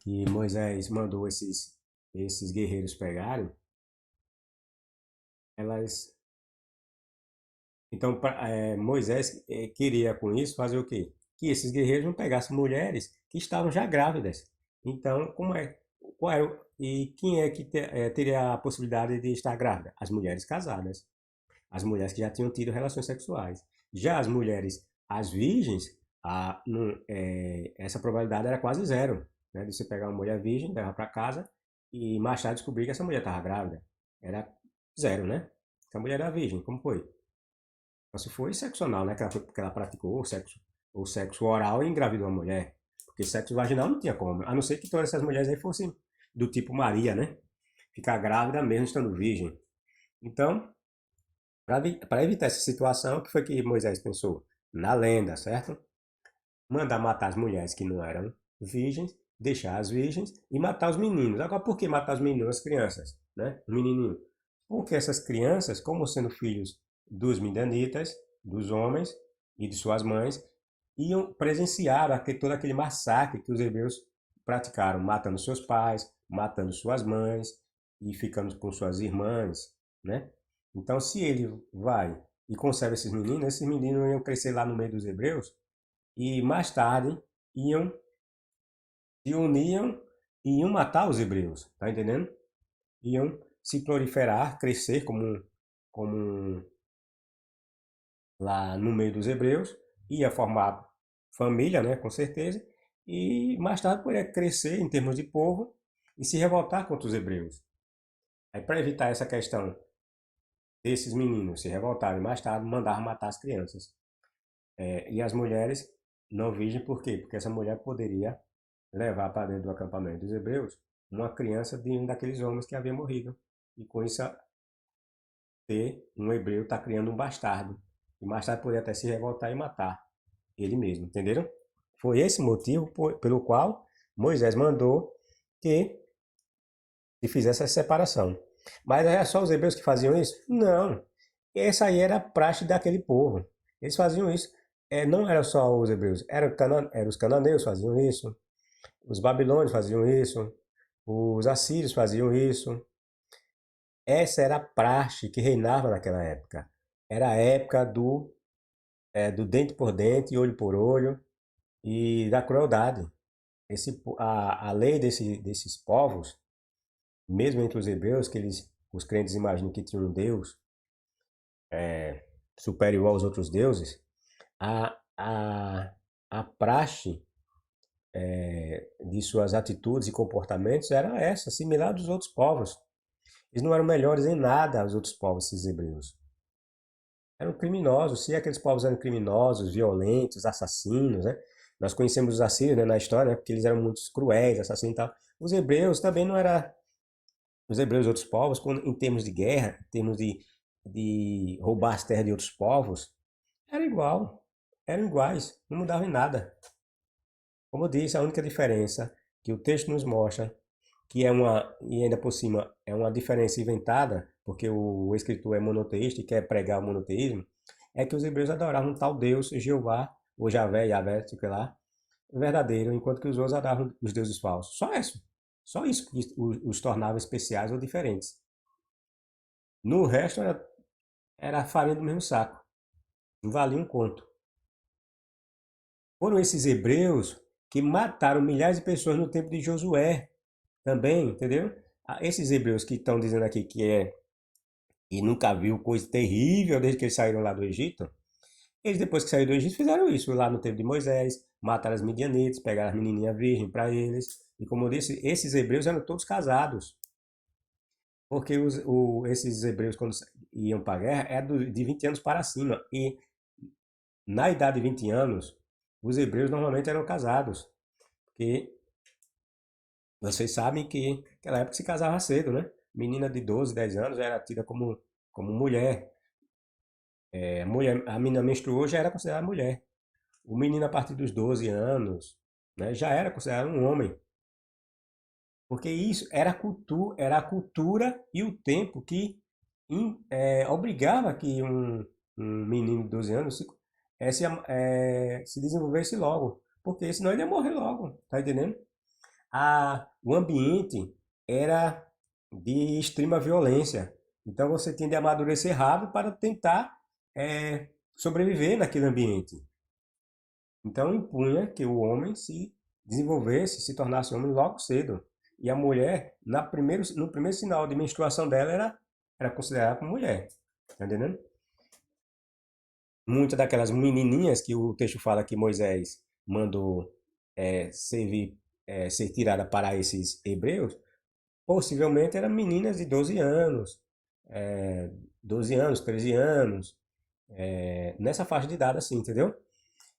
que Moisés mandou esses guerreiros pegarem, elas Então, Moisés queria com isso fazer o quê? Que esses guerreiros não pegassem mulheres que estavam já grávidas. Então, qual era, e quem é que teria a possibilidade de estar grávida? As mulheres casadas, as mulheres que já tinham tido relações sexuais. Já as mulheres, as virgens, essa probabilidade era quase zero, né? De você pegar uma mulher virgem, levar para casa e mais tarde descobrir que essa mulher estava grávida. Era zero, né? Essa mulher era virgem, como foi? Só se foi sexo anal, né? Que ela praticou o sexo oral e engravidou uma mulher. Porque sexo vaginal não tinha como. A não ser que todas essas mulheres aí fossem do tipo Maria, né? Ficar grávida mesmo estando virgem. Então, para evitar essa situação, o que foi que Moisés pensou? Na lenda, certo? Mandar matar as mulheres que não eram virgens, deixar as virgens e matar os meninos. Agora, por que matar os meninos, as crianças, né? O menininho. Porque essas crianças, como sendo filhos dos midianitas, dos homens e de suas mães, iam presenciar todo aquele massacre que os hebreus praticaram, matando seus pais, matando suas mães e ficando com suas irmãs, né? Então, se ele vai e conserva esses meninos iam crescer lá no meio dos hebreus e mais tarde iam se uniam e iam matar os hebreus, tá entendendo? Iam se proliferar, crescer como lá no meio dos hebreus, ia formar família, né, com certeza, e mais tarde poderia crescer em termos de povo e se revoltar contra os hebreus. Aí para evitar essa questão desses meninos se revoltarem mais tarde, mandaram matar as crianças. E as mulheres não virgem, por quê? Porque essa mulher poderia levar para dentro do acampamento dos hebreus uma criança de um daqueles homens que havia morrido. E com isso, ter um hebreu está criando um bastardo. E mais tarde poderia até se revoltar e matar ele mesmo, entenderam? Foi esse motivo pelo qual Moisés mandou que se fizesse essa separação. Mas era só os hebreus que faziam isso? Não. Essa aí era a praxe daquele povo. Eles faziam isso. Não era só os hebreus, eram os cananeus faziam isso, os babilônios faziam isso, os assírios faziam isso. Essa era a praxe que reinava naquela época. Era a época do dente por dente, olho por olho e da crueldade. A lei desses povos, mesmo entre os hebreus, os crentes imaginam que tinha um Deus superior aos outros deuses, a, a, a praxe de suas atitudes e comportamentos era essa, similar dos outros povos. Eles não eram melhores em nada aos outros povos, esses hebreus. Eram criminosos, se aqueles povos eram criminosos, violentos, assassinos, né? Nós conhecemos os assírios, né, na história, né, porque eles eram muito cruéis, assassinos e tal. Os hebreus também não eram os hebreus e outros povos, em termos de guerra, em termos de roubar as terras de outros povos, era igual, eram iguais, não mudava em nada. Como eu disse, a única diferença que o texto nos mostra, que e ainda por cima, é uma diferença inventada, porque o escritor é monoteísta e quer pregar o monoteísmo, é que os hebreus adoravam um tal Deus, Jeová, ou Javé, Yahvé, sei lá, verdadeiro, enquanto que os outros adoravam os deuses falsos. Só isso. Só isso que os tornava especiais ou diferentes. No resto era a farinha do mesmo saco. Não valia um conto. Foram esses hebreus que mataram milhares de pessoas no tempo de Josué também, entendeu? Esses hebreus que estão dizendo aqui que nunca viu coisa terrível desde que eles saíram lá do Egito, eles depois que saíram do Egito fizeram isso lá no tempo de Moisés, mataram as midianitas, pegaram as menininhas virgens para eles. E como eu disse, esses hebreus eram todos casados. Porque esses hebreus, quando iam para a guerra, de 20 anos para cima. E na idade de 20 anos, os hebreus normalmente eram casados. Porque vocês sabem que naquela época se casava cedo, né? Menina de 12, 10 anos já era tida como mulher. A menina menstruou já era considerada mulher. O menino a partir dos 12 anos, né, já era considerado um homem. Porque isso era a cultura e o tempo que obrigava que um menino de 12 anos se desenvolvesse logo. Porque senão ele ia morrer logo, tá entendendo? O ambiente era de extrema violência. Então você tem de amadurecer rápido para tentar sobreviver naquele ambiente. Então impunha que o homem se desenvolvesse, se tornasse homem logo cedo. E a mulher, no primeiro sinal de menstruação dela, era considerada como mulher. Tá entendendo? Muitas daquelas menininhas que o texto fala que Moisés mandou ser tirada para esses hebreus, possivelmente eram meninas de 12 anos, 12 anos, 13 anos, nessa faixa de idade assim, entendeu?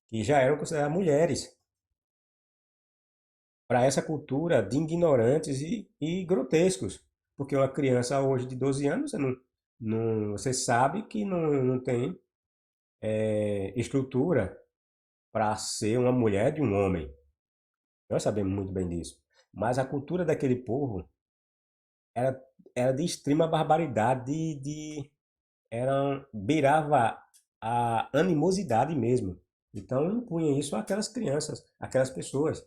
Que já eram consideradas mulheres para essa cultura de ignorantes e grotescos. Porque uma criança hoje de 12 anos, você sabe que não tem estrutura para ser uma mulher de um homem. Nós sabemos muito bem disso. Mas a cultura daquele povo era, era de extrema barbaridade, beirava a animosidade mesmo. Então impunha isso àquelas crianças, àquelas pessoas.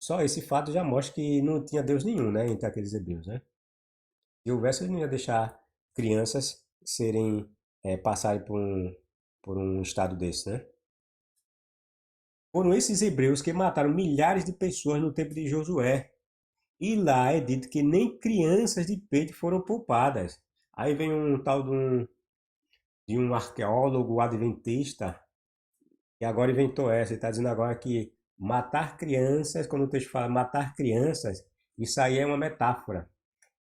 Só esse fato já mostra que não tinha Deus nenhum, né, entre aqueles hebreus, né? Se houvesse, ele não ia deixar crianças passarem por um estado desse, né? Foram esses hebreus que mataram milhares de pessoas no tempo de Josué. E lá é dito que nem crianças de peito foram poupadas. Aí vem um tal de um arqueólogo adventista que agora inventou essa. Ele está dizendo agora que matar crianças, quando o texto fala matar crianças, isso aí é uma metáfora.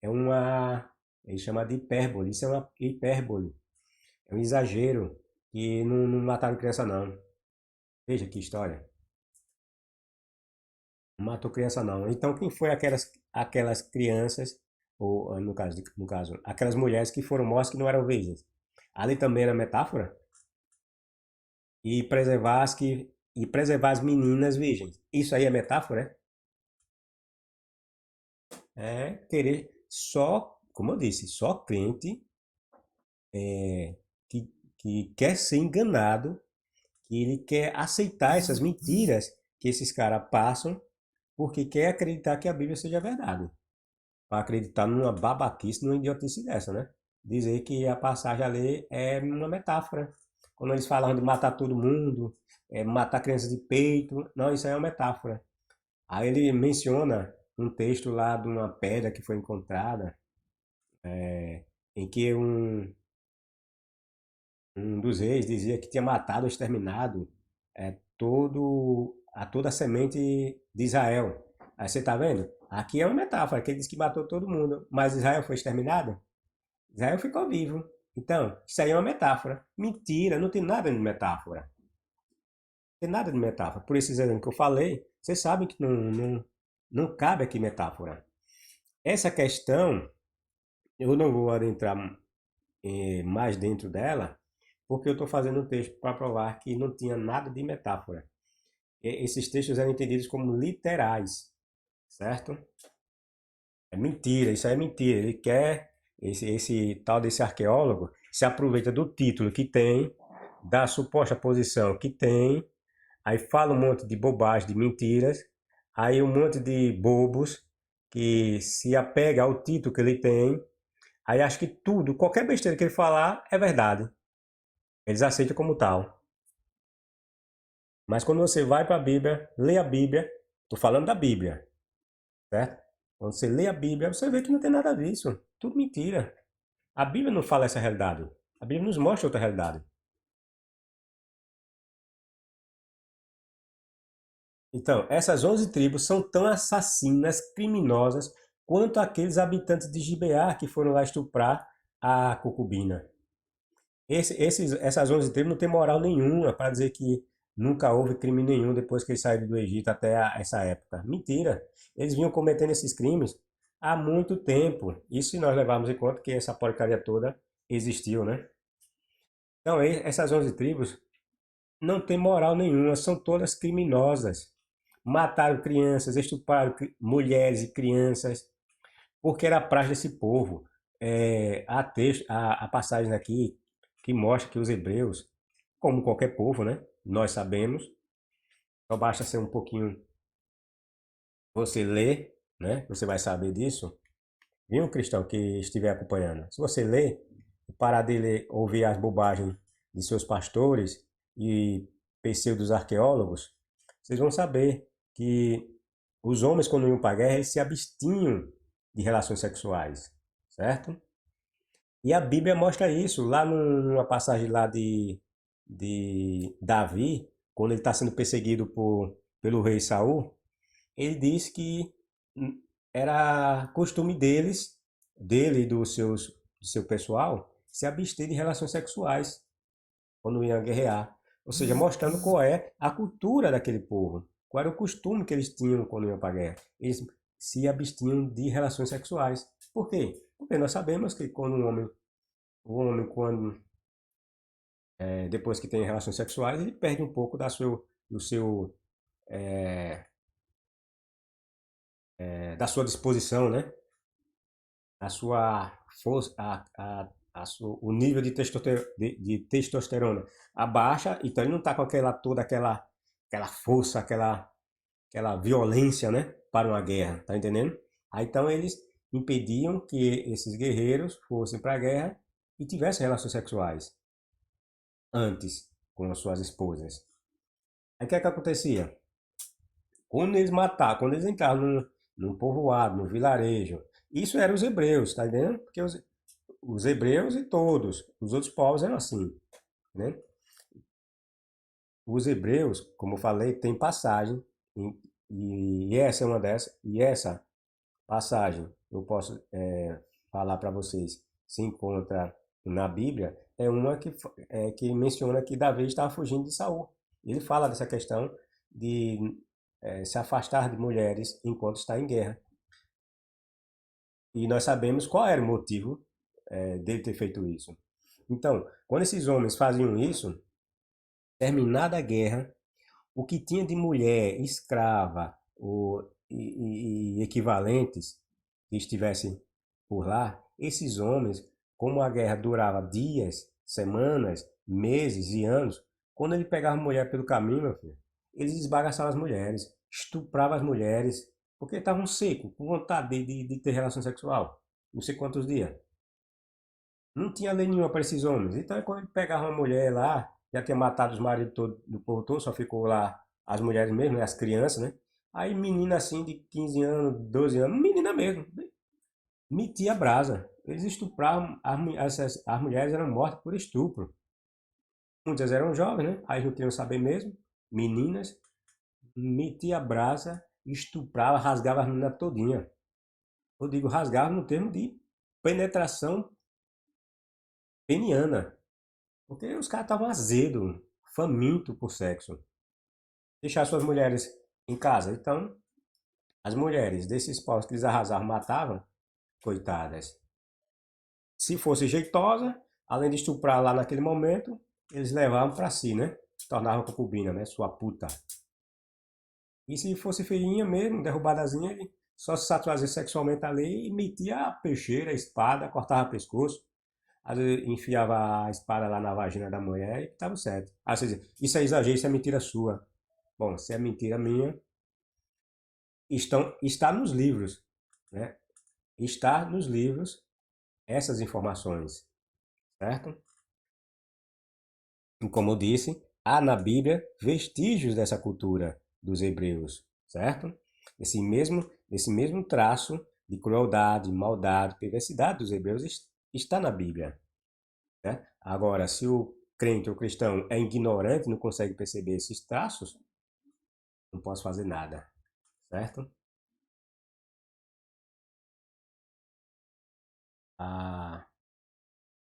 É uma. Ele chama de hipérbole. Isso é uma hipérbole. É um exagero. Que não mataram criança, não. Veja que história. Não matou criança, não. Então, quem foi aquelas crianças, ou no caso, aquelas mulheres que foram mortas que não eram virgens? Ali também era metáfora? E preservar as meninas virgens. Isso aí é metáfora, é? É querer só, como eu disse, só crente que quer ser enganado, que ele quer aceitar essas mentiras que esses caras passam, porque quer acreditar que a Bíblia seja verdade. Para acreditar numa babaquice, numa idiotice dessa, né? Dizer que a passagem ali é uma metáfora. Quando eles falam de matar todo mundo, matar crianças de peito, não, isso aí é uma metáfora. Aí ele menciona um texto lá de uma pedra que foi encontrada, em que um dos reis dizia que tinha matado, exterminado toda a semente de Israel. Aí você tá vendo? Aqui é uma metáfora, que ele diz que matou todo mundo, mas Israel foi exterminado? Israel ficou vivo. Então, isso aí é uma metáfora. Mentira, não tem nada de metáfora. Não tem nada de metáfora. Por esses exemplos que eu falei, vocês sabem que não cabe aqui metáfora. Essa questão, eu não vou adentrar mais dentro dela, porque eu estou fazendo um texto para provar que não tinha nada de metáfora. Esses textos eram entendidos como literais, certo? É mentira, isso aí é mentira. Ele quer, esse tal desse arqueólogo, se aproveita do título que tem, da suposta posição que tem, aí fala um monte de bobagem, de mentiras, aí um monte de bobos que se apega ao título que ele tem, aí acha que tudo, qualquer besteira que ele falar é verdade. Eles aceitam como tal. Mas quando você vai para a Bíblia, lê a Bíblia, estou falando da Bíblia, certo? Quando você lê a Bíblia, você vê que não tem nada disso. Tudo mentira. A Bíblia não fala essa realidade. A Bíblia nos mostra outra realidade. Então, essas 11 tribos são tão assassinas, criminosas, quanto aqueles habitantes de Gibeá que foram lá estuprar a concubina. Essas 11 tribos não têm moral nenhuma para dizer que nunca houve crime nenhum depois que eles saíram do Egito até essa época. Mentira! Eles vinham cometendo esses crimes há muito tempo. Isso se nós levarmos em conta que essa porcaria toda existiu, né? Então, essas 11 tribos não têm moral nenhuma, são todas criminosas. Mataram crianças, estupraram mulheres e crianças, porque era a praxe desse povo. Há passagens aqui que mostra que os hebreus, como qualquer povo, né? Nós sabemos, só basta ser um pouquinho você ler, né? Você vai saber disso. Viu, cristão, que estiver acompanhando? Se você ler, parar de ler, ouvir as bobagens de seus pastores e pseudos arqueólogos, vocês vão saber que os homens, quando iam para a guerra, eles se abstinham de relações sexuais, certo? E a Bíblia mostra isso, lá numa passagem lá de Davi, quando ele está sendo perseguido pelo rei Saul, ele diz que era costume dele e do seu pessoal, se abster de relações sexuais quando iam guerrear. Ou seja, mostrando qual é a cultura daquele povo, qual era o costume que eles tinham quando iam para a guerra. Eles se abstinham de relações sexuais. Por quê? Porque nós sabemos que quando o homem quando depois que tem relações sexuais, ele perde um pouco do seu, da sua disposição, né? A sua força, o nível de testosterona abaixa, então ele não está com aquela força, aquela violência, né? Para uma guerra, tá entendendo? Aí, então eles impediam que esses guerreiros fossem para a guerra e tivessem relações sexuais antes com as suas esposas. Aí o que é que acontecia? Quando eles entravam num povoado, no vilarejo, isso eram os hebreus, tá entendendo? Porque os hebreus e todos, os outros povos eram assim, né? Os hebreus, como eu falei, tem passagem, e essa é uma dessas, e essa passagem, eu posso falar para vocês, se encontra na Bíblia, é uma que menciona que Davi estava fugindo de Saul. Ele fala dessa questão de se afastar de mulheres enquanto está em guerra. E nós sabemos qual era o motivo dele ter feito isso. Então, quando esses homens faziam isso, terminada a guerra, o que tinha de mulher escrava e equivalentes que estivessem por lá, esses homens, como a guerra durava dias, semanas, meses e anos, quando ele pegava a mulher pelo caminho, meu filho, eles esbagaçavam as mulheres, estupravam as mulheres, porque estavam secos, com vontade de ter relação sexual. Não sei quantos dias. Não tinha lei nenhuma para esses homens. Então, quando ele pegava uma mulher lá, já tinha matado os maridos todo, do povo todo, só ficou lá as mulheres mesmo, né, as crianças, né? Aí, menina assim, de 15 anos, 12 anos, menina mesmo, metia brasa. Eles estupravam, as mulheres eram mortas por estupro. Muitas eram jovens, né? Aí não queriam saber mesmo, meninas, metia brasa, estuprava, rasgava as meninas todinha. Eu digo rasgava no termo de penetração peniana. Porque os caras estavam azedos, famintos por sexo. Deixar suas mulheres em casa. Então, as mulheres desses povos que eles arrasavam, matavam, coitadas. Se fosse jeitosa, além de estuprar lá naquele momento, eles levavam para si, né? Tornavam concubina, né? Sua puta. E se fosse feinha mesmo, derrubadazinha, ele só se satisfazia sexualmente ali e metia a peixeira, a espada, cortava o pescoço. Às vezes enfiava a espada lá na vagina da mulher e estava certo. Às vezes, isso é exagero, isso é mentira sua. Bom, se é mentira minha, está nos livros, né? Está nos livros essas informações, certo? E como eu disse, há na Bíblia vestígios dessa cultura dos hebreus, certo? Esse mesmo traço de crueldade, maldade, perversidade dos hebreus está na Bíblia, né? Agora, se o crente ou cristão é ignorante, não consegue perceber esses traços, não posso fazer nada, certo? Ah,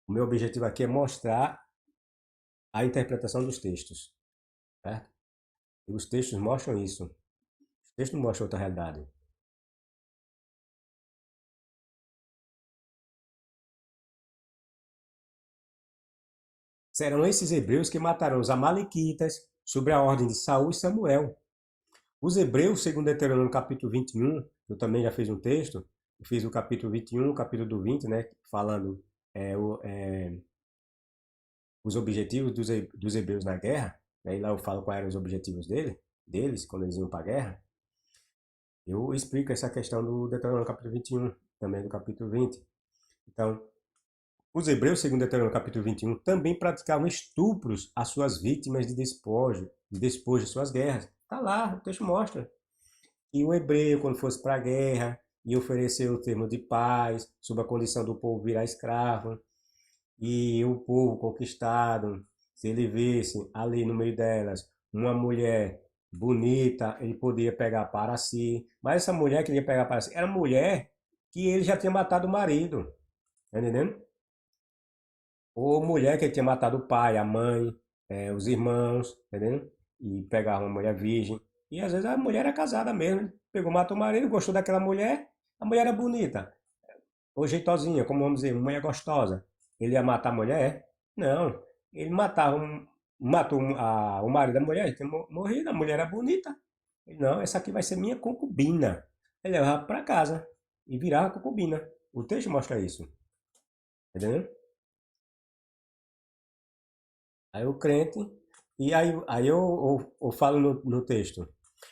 o meu objetivo aqui é mostrar a interpretação dos textos, certo? E os textos mostram isso. Os textos não mostram outra realidade. Serão esses hebreus que matarão os amalequitas sob a ordem de Saul e Samuel. Os hebreus, segundo Deuteronômio capítulo 21, eu também já fiz um texto, eu fiz o capítulo 21, o capítulo do 20, né, falando os objetivos dos hebreus na guerra, né, e lá eu falo quais eram os objetivos deles, quando eles iam para a guerra. Eu explico essa questão do Deuteronômio capítulo 21. também do capítulo 20. Então, os hebreus, segundo Deuteronômio capítulo 21, também praticavam estupros às suas vítimas de despojo de suas guerras. Está lá, o texto mostra. E o hebreu, quando fosse para a guerra, ia oferecer o termo de paz, sob a condição do povo virar escravo. E o povo conquistado, se ele visse ali no meio delas uma mulher bonita, ele podia pegar para si. Mas essa mulher que ele ia pegar para si era mulher que ele já tinha matado o marido. Tá entendendo? Ou mulher que ele tinha matado o pai, a mãe, os irmãos, tá entendendo? E pegava uma mulher virgem. E às vezes a mulher era casada mesmo. Pegou, matou o marido, gostou daquela mulher, a mulher era bonita. Ou jeitosinha, como vamos dizer, uma mulher gostosa. Ele ia matar a mulher? Não. Ele matava matou o marido da mulher, ele tinha morrido, a mulher era bonita. Ele, não, essa aqui vai ser minha concubina. Ele levava para casa e virava concubina. O texto mostra isso. Tá entendendo? Aí o crente, e aí eu falo no texto,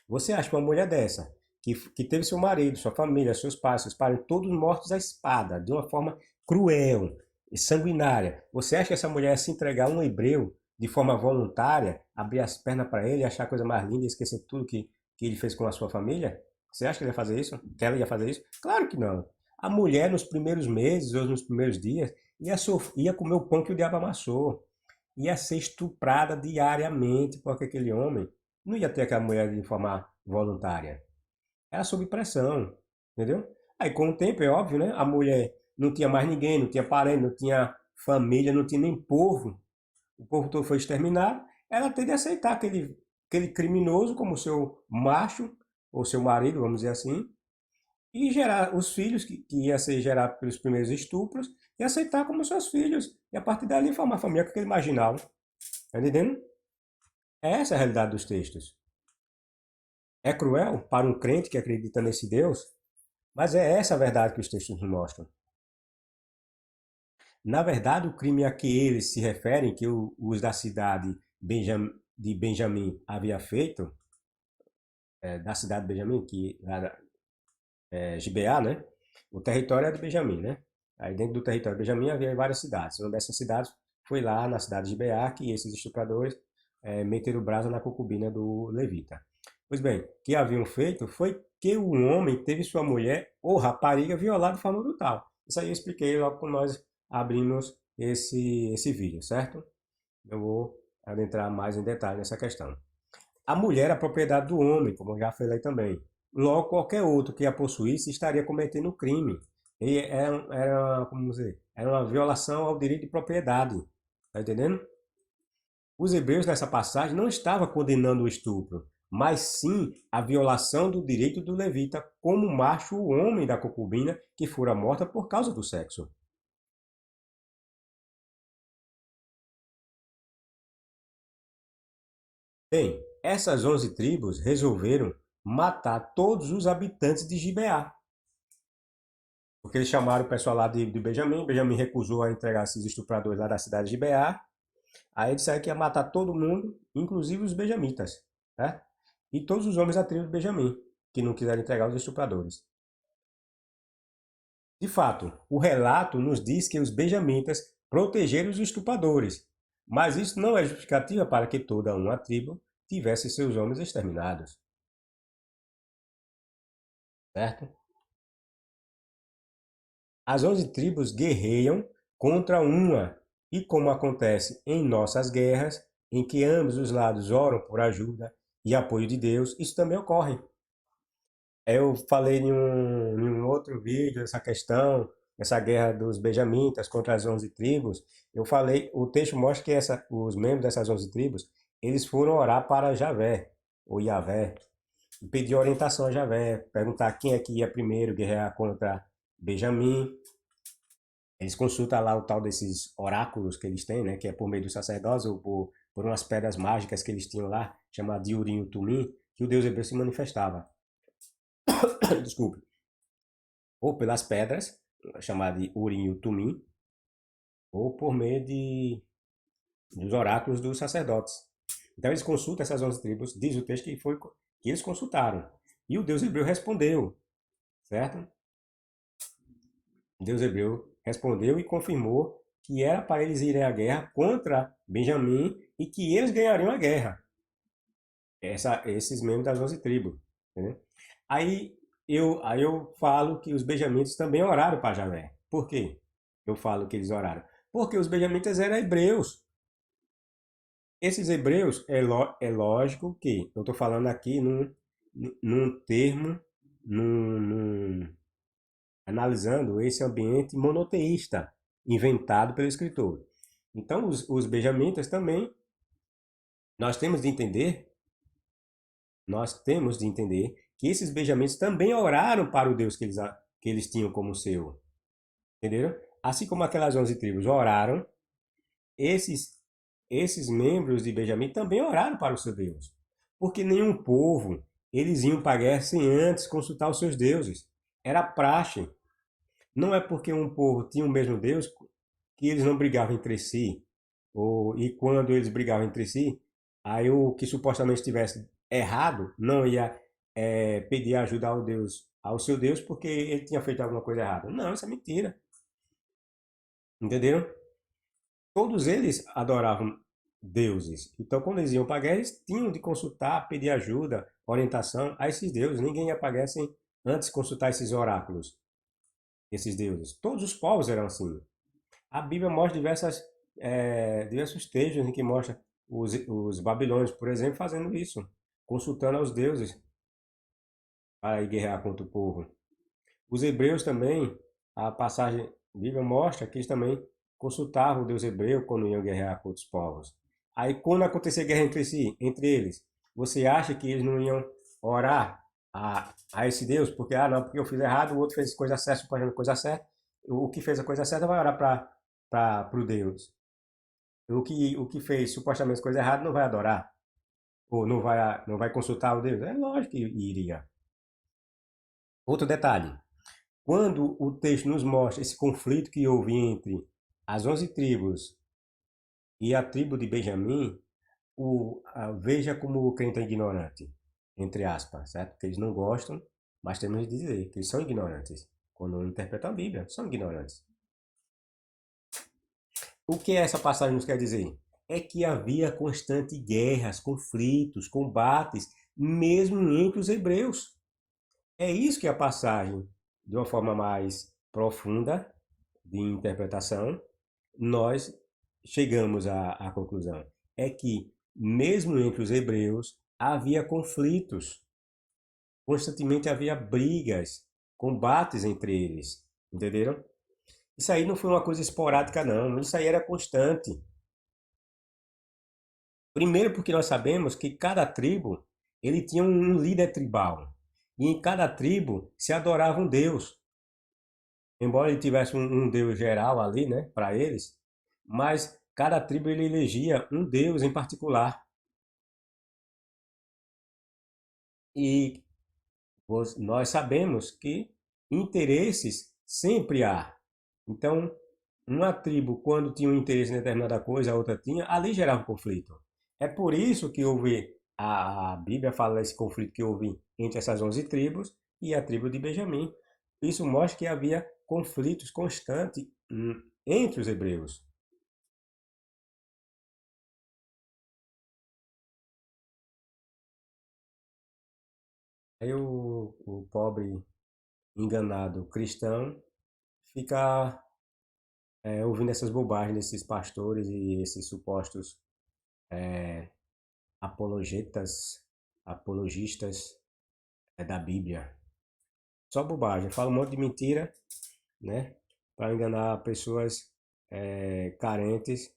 você acha que uma mulher dessa, que teve seu marido, sua família, seus pais, seus parentes, todos mortos à espada, de uma forma cruel e sanguinária, você acha que essa mulher ia se entregar a um hebreu de forma voluntária, abrir as pernas para ele, achar a coisa mais linda e esquecer tudo que ele fez com a sua família? Você acha que ele ia fazer isso? Que ela ia fazer isso? Claro que não. A mulher, nos primeiros meses ou nos primeiros dias, ia comer o pão que o diabo amassou, ia ser estuprada diariamente, porque aquele homem não ia ter aquela mulher de forma voluntária. Era sob pressão, entendeu? Aí com o tempo, é óbvio, né? A mulher não tinha mais ninguém, não tinha parente, não tinha família, não tinha nem povo. O povo todo foi exterminado. Ela teve de aceitar aquele criminoso como seu macho, ou seu marido, vamos dizer assim, e gerar os filhos que ia ser gerado pelos primeiros estupros e aceitar como seus filhos. E a partir dali formar a família que ele imaginava. Tá entendendo? Essa é a realidade dos textos. É cruel para um crente que acredita nesse Deus, mas é essa a verdade que os textos nos mostram. Na verdade, o crime a que eles se referem, que os da cidade de Benjamim havia feito, da cidade de Benjamim, que era Gibeá, né? O território é de Benjamim, né? Aí dentro do território de Benjamim havia várias cidades. Uma dessas cidades foi lá na cidade de Gibeá que esses estupradores meteram brasa na concubina do levita. Pois bem, o que haviam feito foi que o homem teve sua mulher ou rapariga violada de forma brutal. Isso aí eu expliquei logo quando nós abrimos esse vídeo, certo? Eu vou adentrar mais em detalhe nessa questão. A mulher é a propriedade do homem, como eu já falei também. Logo, qualquer outro que a possuísse estaria cometendo crime. E como dizer, era uma violação ao direito de propriedade. Tá entendendo? Os hebreus nessa passagem não estavam condenando o estupro, mas sim a violação do direito do levita como macho o homem da concubina que fora morta por causa do sexo. Bem, essas 11 tribos resolveram matar todos os habitantes de Gibeá, porque eles chamaram o pessoal lá de Benjamim. Benjamim recusou a entregar esses estupradores lá da cidade de Gibeá. Aí eles disseram que ia matar todo mundo, inclusive os benjamitas, né? E todos os homens da tribo de Benjamim, que não quiseram entregar os estupradores. De fato, o relato nos diz que os benjamitas protegeram os estupradores, mas isso não é justificativa para que toda uma tribo tivesse seus homens exterminados, certo? As 11 tribos guerreiam contra uma, e como acontece em nossas guerras, em que ambos os lados oram por ajuda e apoio de Deus, isso também ocorre. Eu falei em um outro vídeo essa questão, essa guerra dos benjamitas contra as 11 tribos. Eu falei, o texto mostra que os membros dessas 11 tribos, eles foram orar para Javé, ou Yavé, e pedir orientação a Javé, perguntar quem é que ia primeiro guerrear contra Benjamim. Eles consultam lá o tal desses oráculos que eles têm, né, que é por meio dos sacerdotes ou por umas pedras mágicas que eles tinham lá, chamado de Urim e Tumim, que o Deus hebreu se manifestava. Desculpe. Ou pelas pedras, chamadas de Urim e Tumim, ou por meio dos oráculos dos sacerdotes. Então eles consultam essas 11 tribos, diz o texto que eles consultaram. E o Deus hebreu respondeu, certo? Deus hebreu respondeu e confirmou que era para eles irem à guerra contra Benjamim e que eles ganhariam a guerra. Esses membros das 11 tribos. Entendeu? Aí aí eu falo que os benjamitas também oraram para Javé. Por quê? Eu falo que eles oraram. Porque os benjamitas eram hebreus. Esses hebreus, é lógico que eu estou falando aqui num termo, analisando esse ambiente monoteísta inventado pelo escritor. Então, os benjamitas também, nós temos de entender, nós temos de entender que esses benjamitas também oraram para o Deus que eles tinham como seu. Entenderam? Assim como aquelas 11 tribos oraram, esses, esses membros de Benjamim também oraram para o seu Deus. Porque nenhum povo, eles iam para a guerra sem antes consultar os seus deuses. Era praxe. Não é porque um povo tinha o mesmo Deus que eles não brigavam entre si. E quando eles brigavam entre si, aí o que supostamente estivesse errado não ia pedir ajuda ao seu Deus, porque ele tinha feito alguma coisa errada. Não, isso é mentira. Entenderam? Todos eles adoravam deuses. Então, quando eles iam para a guerra, eles tinham de consultar, pedir ajuda, orientação a esses deuses. Ninguém ia para a guerra sem antes consultar esses oráculos, esses deuses. Todos os povos eram assim. A Bíblia mostra diversos textos em que mostra os babilônios, por exemplo, fazendo isso, consultando aos deuses para ir guerrear contra o povo. Os hebreus também, a passagem a Bíblia mostra que eles também consultavam o Deus hebreu quando iam guerrear com outros povos. Aí quando acontecia guerra entre si, entre eles, você acha que eles não iam orar a esse Deus? Porque, não, porque eu fiz errado, o outro fez coisa certa, fazendo coisa certa. O que fez a coisa certa vai orar para o Deus. O que fez supostamente coisa errada não vai adorar. Ou não vai consultar o Deus. É lógico que iria. Outro detalhe. Quando o texto nos mostra esse conflito que houve entre as 11 tribos e a tribo de Benjamim, veja como o crente é ignorante, entre aspas, certo? Porque eles não gostam, mas temos de dizer que eles são ignorantes. Quando interpretam a Bíblia, são ignorantes. O que essa passagem nos quer dizer? É que havia constante guerras, conflitos, combates, mesmo entre os hebreus. É isso que a passagem, de uma forma mais profunda de interpretação, nós chegamos à conclusão. É que, mesmo entre os hebreus, havia conflitos, constantemente havia brigas, combates entre eles. Entenderam? Isso aí não foi uma coisa esporádica, não. Isso aí era constante. Primeiro porque nós sabemos que cada tribo ele tinha um líder tribal. E em cada tribo se adorava um deus. Embora ele tivesse um deus geral ali, né, para eles, mas cada tribo ele elegia um deus em particular. E nós sabemos que interesses sempre há. Então, uma tribo, quando tinha um interesse em determinada coisa, a outra tinha, ali gerava um conflito. É por isso que houve, a Bíblia fala desse conflito que houve entre essas 11 tribos e a tribo de Benjamim. Isso mostra que havia conflitos constantes entre os hebreus. Aí o pobre enganado cristão fica ouvindo essas bobagens desses pastores e esses supostos apologetas, apologistas da Bíblia. Só bobagem, fala um monte de mentira, né? Para enganar pessoas carentes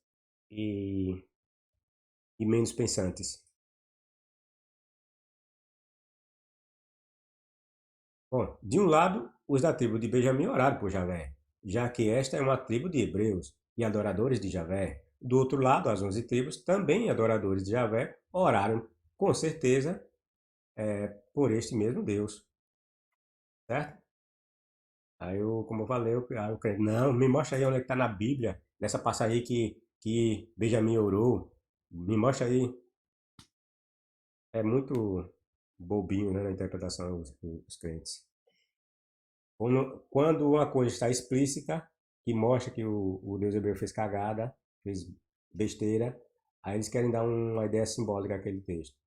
e, e menos pensantes. Bom, de um lado, os da tribo de Benjamim oraram por Javé, já que esta é uma tribo de hebreus e adoradores de Javé. Do outro lado, as 11 tribos, também adoradores de Javé, oraram com certeza por este mesmo Deus, certo? Aí eu, como eu falei, eu creio, não, me mostra aí onde é que está na Bíblia, nessa passagem aí que Benjamim orou, me mostra aí. É muito bobinho, né, na interpretação dos crentes. Quando uma coisa está explícita, que mostra que o Deus hebreu fez cagada, fez besteira, aí eles querem dar uma ideia simbólica àquele texto.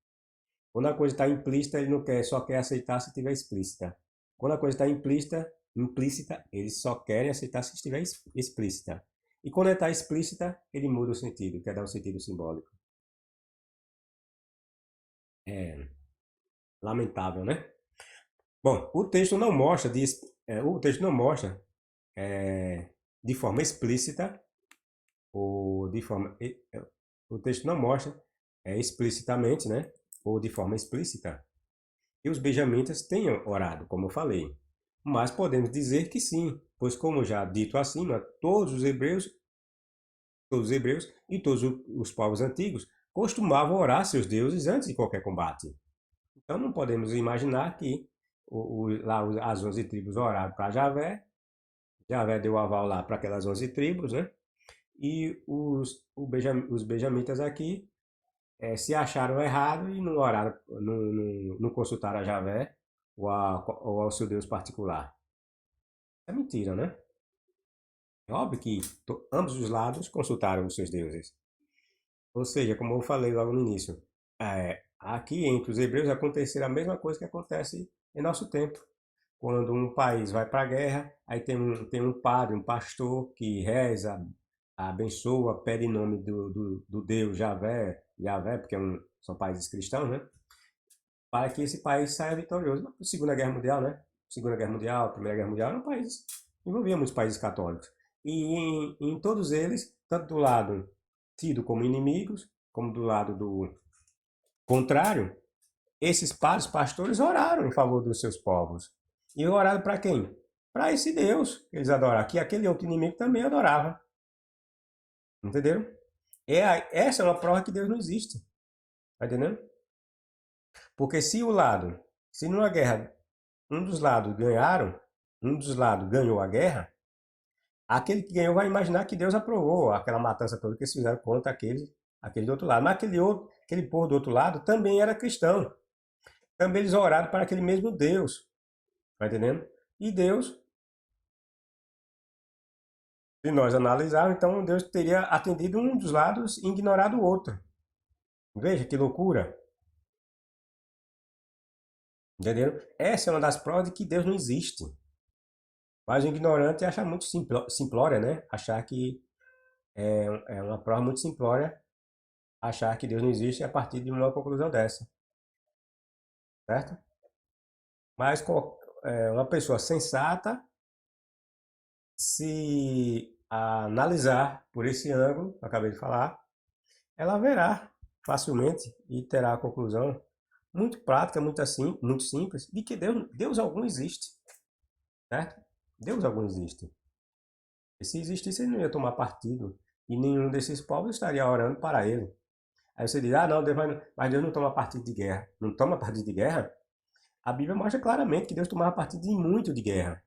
Quando a coisa está implícita, ele não quer, só quer aceitar se estiver explícita. Quando a coisa está implícita, eles só querem aceitar se estiver explícita. E quando está explícita, ele muda o sentido, quer dar um sentido simbólico. É lamentável, né? Bom, o texto não mostra, o texto não mostra de forma explícita ou de forma, o texto não mostra explicitamente, né? Ou de forma explícita que os benjamitas tenham orado, como eu falei. Mas podemos dizer que sim, pois como já dito acima, todos os hebreus e todos os povos antigos costumavam orar seus deuses antes de qualquer combate. Então não podemos imaginar que lá as 11 tribos oraram para Javé, Javé deu aval lá para aquelas 11 tribos, né? E os benjamitas aqui se acharam errado e não oraram, não consultaram a Javé ou ao seu Deus particular. É mentira, né? É óbvio que ambos os lados consultaram os seus deuses. Ou seja, como eu falei logo no início, aqui entre os hebreus aconteceu a mesma coisa que acontece em nosso tempo. Quando um país vai para a guerra, aí tem um padre, um pastor que reza, abençoa, pede em nome do Deus Javé, porque são países cristãos, né? Para que esse país saia vitorioso. Segunda Guerra Mundial, né? Segunda Guerra Mundial, Primeira Guerra Mundial, eram países, envolvia muitos países católicos. E em todos eles, tanto do lado tido como inimigos, como do lado do contrário, esses padres, pastores oraram em favor dos seus povos. E oraram para quem? Para esse Deus que eles adoravam, que aquele outro inimigo também adorava. Entenderam? Essa é uma prova que Deus não existe. Tá entendendo? Porque se numa guerra um dos lados ganharam, um dos lados ganhou a guerra, aquele que ganhou vai imaginar que Deus aprovou aquela matança toda que eles fizeram contra aquele do outro lado. Mas aquele povo do outro lado também era cristão. Também eles oraram para aquele mesmo Deus. Tá entendendo? E Deus, se nós analisarmos, então Deus teria atendido um dos lados e ignorado o outro. Veja que loucura. Entenderam? Essa é uma das provas de que Deus não existe. Mas o ignorante acha muito simplória, né? Achar que é uma prova muito simplória achar que Deus não existe a partir de uma conclusão dessa, certo? Mas uma pessoa sensata, se analisar por esse ângulo, que eu acabei de falar, ela verá facilmente e terá a conclusão muito prática, muito assim, muito simples, de que Deus algum existe, certo? Deus algum existe. E se existisse, ele não ia tomar partido e nenhum desses povos estaria orando para ele. Aí você diz, não, mas Deus não toma partido de guerra. Não toma partido de guerra? A Bíblia mostra claramente que Deus tomava partido de muito de guerra.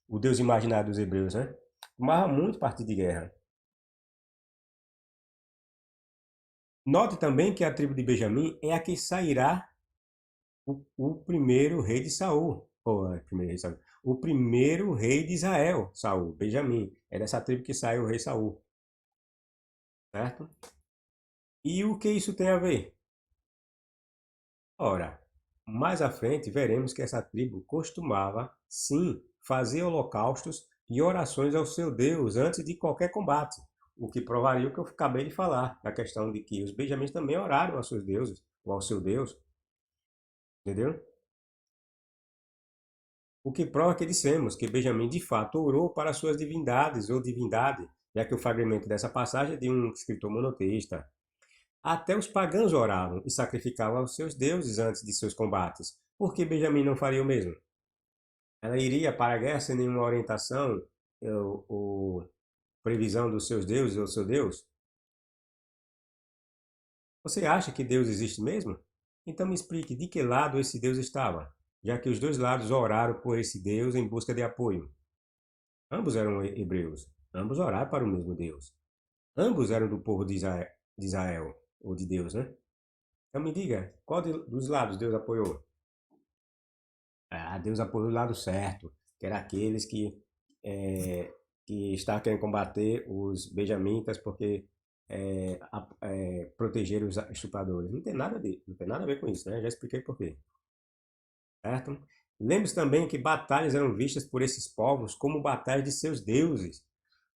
O Deus imaginário dos hebreus, né? Tomava muito partido de guerra. Note também que a tribo de Benjamim é a que sairá o primeiro rei de Saul. O primeiro rei de Israel, Saul, Benjamim. É dessa tribo que sai o rei Saul. Certo? E o que isso tem a ver? Ora, mais à frente veremos que essa tribo costumava, sim, fazer holocaustos e orações ao seu Deus antes de qualquer combate, o que provaria o que eu acabei de falar, da questão de que os benjamins também oraram aos seus deuses, ou ao seu Deus, entendeu? O que prova que dissemos que Benjamim de fato orou para suas divindades ou divindade, já que o fragmento dessa passagem é de um escritor monoteísta. Até os pagãos oravam e sacrificavam aos seus deuses antes de seus combates. Por que Benjamim não faria o mesmo? Ela iria para a guerra sem nenhuma orientação ou previsão dos seus deuses ou seu Deus? Você acha que Deus existe mesmo? Então me explique de que lado esse Deus estava, já que os dois lados oraram por esse Deus em busca de apoio. Ambos eram hebreus, ambos oraram para o mesmo Deus. Ambos eram do povo de Israel ou de Deus, né? Então me diga, qual dos lados Deus apoiou? Deus apoiou o lado certo. que eram aqueles que estavam querendo combater os benjamitas porque proteger os estupradores. Não tem nada a ver com isso, né? Já expliquei por quê, certo? Lembre-se também que batalhas eram vistas por esses povos como batalhas de seus deuses.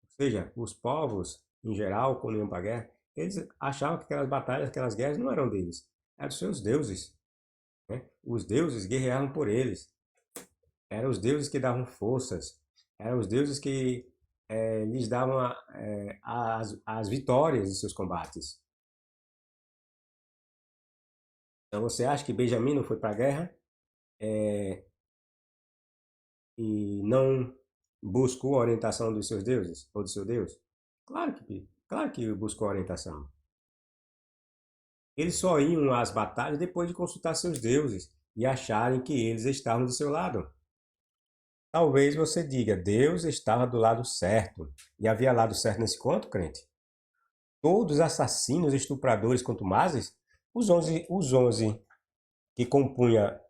Ou seja, os povos, em geral, quando iam para a guerra, eles achavam que aquelas batalhas, aquelas guerras não eram deles, eram dos seus deuses, né? Os deuses guerreavam por eles. Eram os deuses que davam forças, eram os deuses que lhes davam as vitórias de seus combates. Então você acha que Benjamim não foi para a guerra e não buscou a orientação dos seus deuses ou do seu Deus? Claro que buscou a orientação. Eles só iam às batalhas depois de consultar seus deuses e acharem que eles estavam do seu lado. Talvez você diga, Deus estava do lado certo. E havia lado certo nesse conto, crente? Todos assassinos, estupradores, contumazes, os 11 que compunha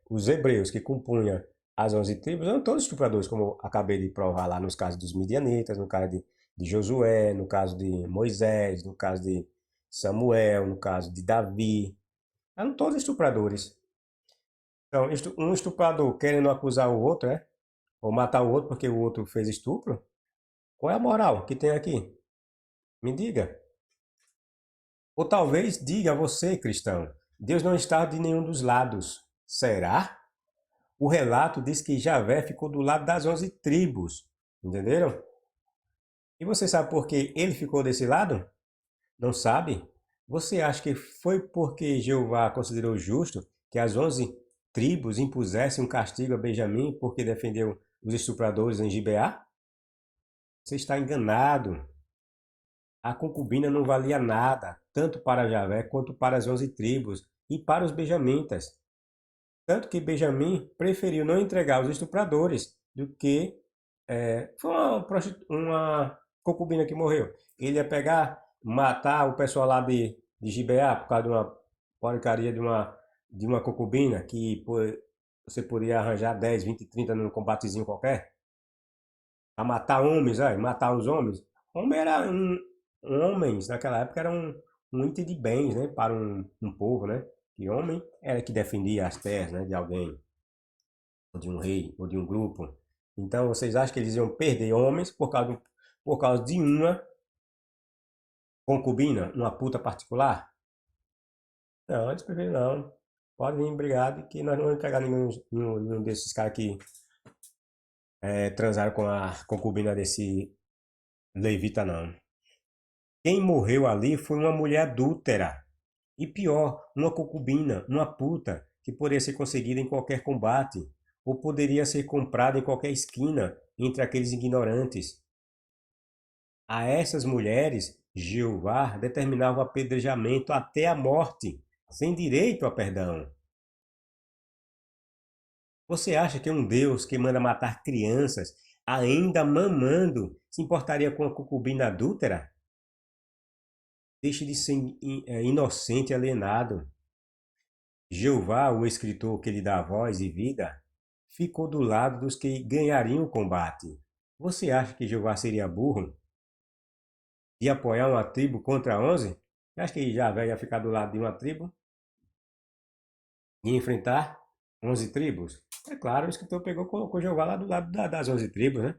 os hebreus que compunha as 11 tribos, eram todos estupradores, como acabei de provar lá nos casos dos midianitas, no caso de Josué, no caso de Moisés, no caso de Samuel, no caso de Davi. Eram todos estupradores. Então, um estuprador querendo acusar o outro, né? Ou matar o outro porque o outro fez estupro? Qual é a moral que tem aqui? Me diga. Ou talvez diga a você, cristão, Deus não está de nenhum dos lados. Será? O relato diz que Javé ficou do lado das 11 tribos. Entenderam? E você sabe por que ele ficou desse lado? Não sabe? Você acha que foi porque Jeová considerou justo que as 11 tribos impusessem um castigo a Benjamim porque defendeu os estupradores em Gibeá? Você está enganado. A concubina não valia nada, tanto para Javé quanto para as 11 tribos e para os benjamitas. Tanto que Benjamim preferiu não entregar os estupradores do que foi uma concubina que morreu. Ele ia pegar, matar o pessoal lá de Gibeá por causa de uma porcaria de uma concubina que você poderia arranjar 10, 20, 30 num combatezinho qualquer. A matar homens, matar os homens. Homem era homens naquela época era um item de bens, né, para um povo, né? Que homem era que defendia as terras, né, de alguém, ou de um rei, ou de um grupo. Então, vocês acham que eles iam perder homens por causa de uma concubina, uma puta particular? Não, eles preferiram não. Pode vir, obrigado, que nós não vamos pegar nenhum desses caras que transaram com a concubina desse levita, não. Quem morreu ali foi uma mulher adúltera. E pior, uma concubina, uma puta, que poderia ser conseguida em qualquer combate, ou poderia ser comprada em qualquer esquina entre aqueles ignorantes. A essas mulheres, Jeová determinava o apedrejamento até a morte, sem direito a perdão. Você acha que um Deus que manda matar crianças, ainda mamando, se importaria com a concubina adúltera? Deixe de ser inocente e alienado. Jeová, o escritor que lhe dá voz e vida, ficou do lado dos que ganhariam o combate. Você acha que Jeová seria burro de apoiar uma tribo contra 11? Acha que Javé ia ficar do lado de uma tribo e enfrentar 11 tribos? É claro, o escritor pegou e colocou Jeová lá do lado das 11 tribos, né?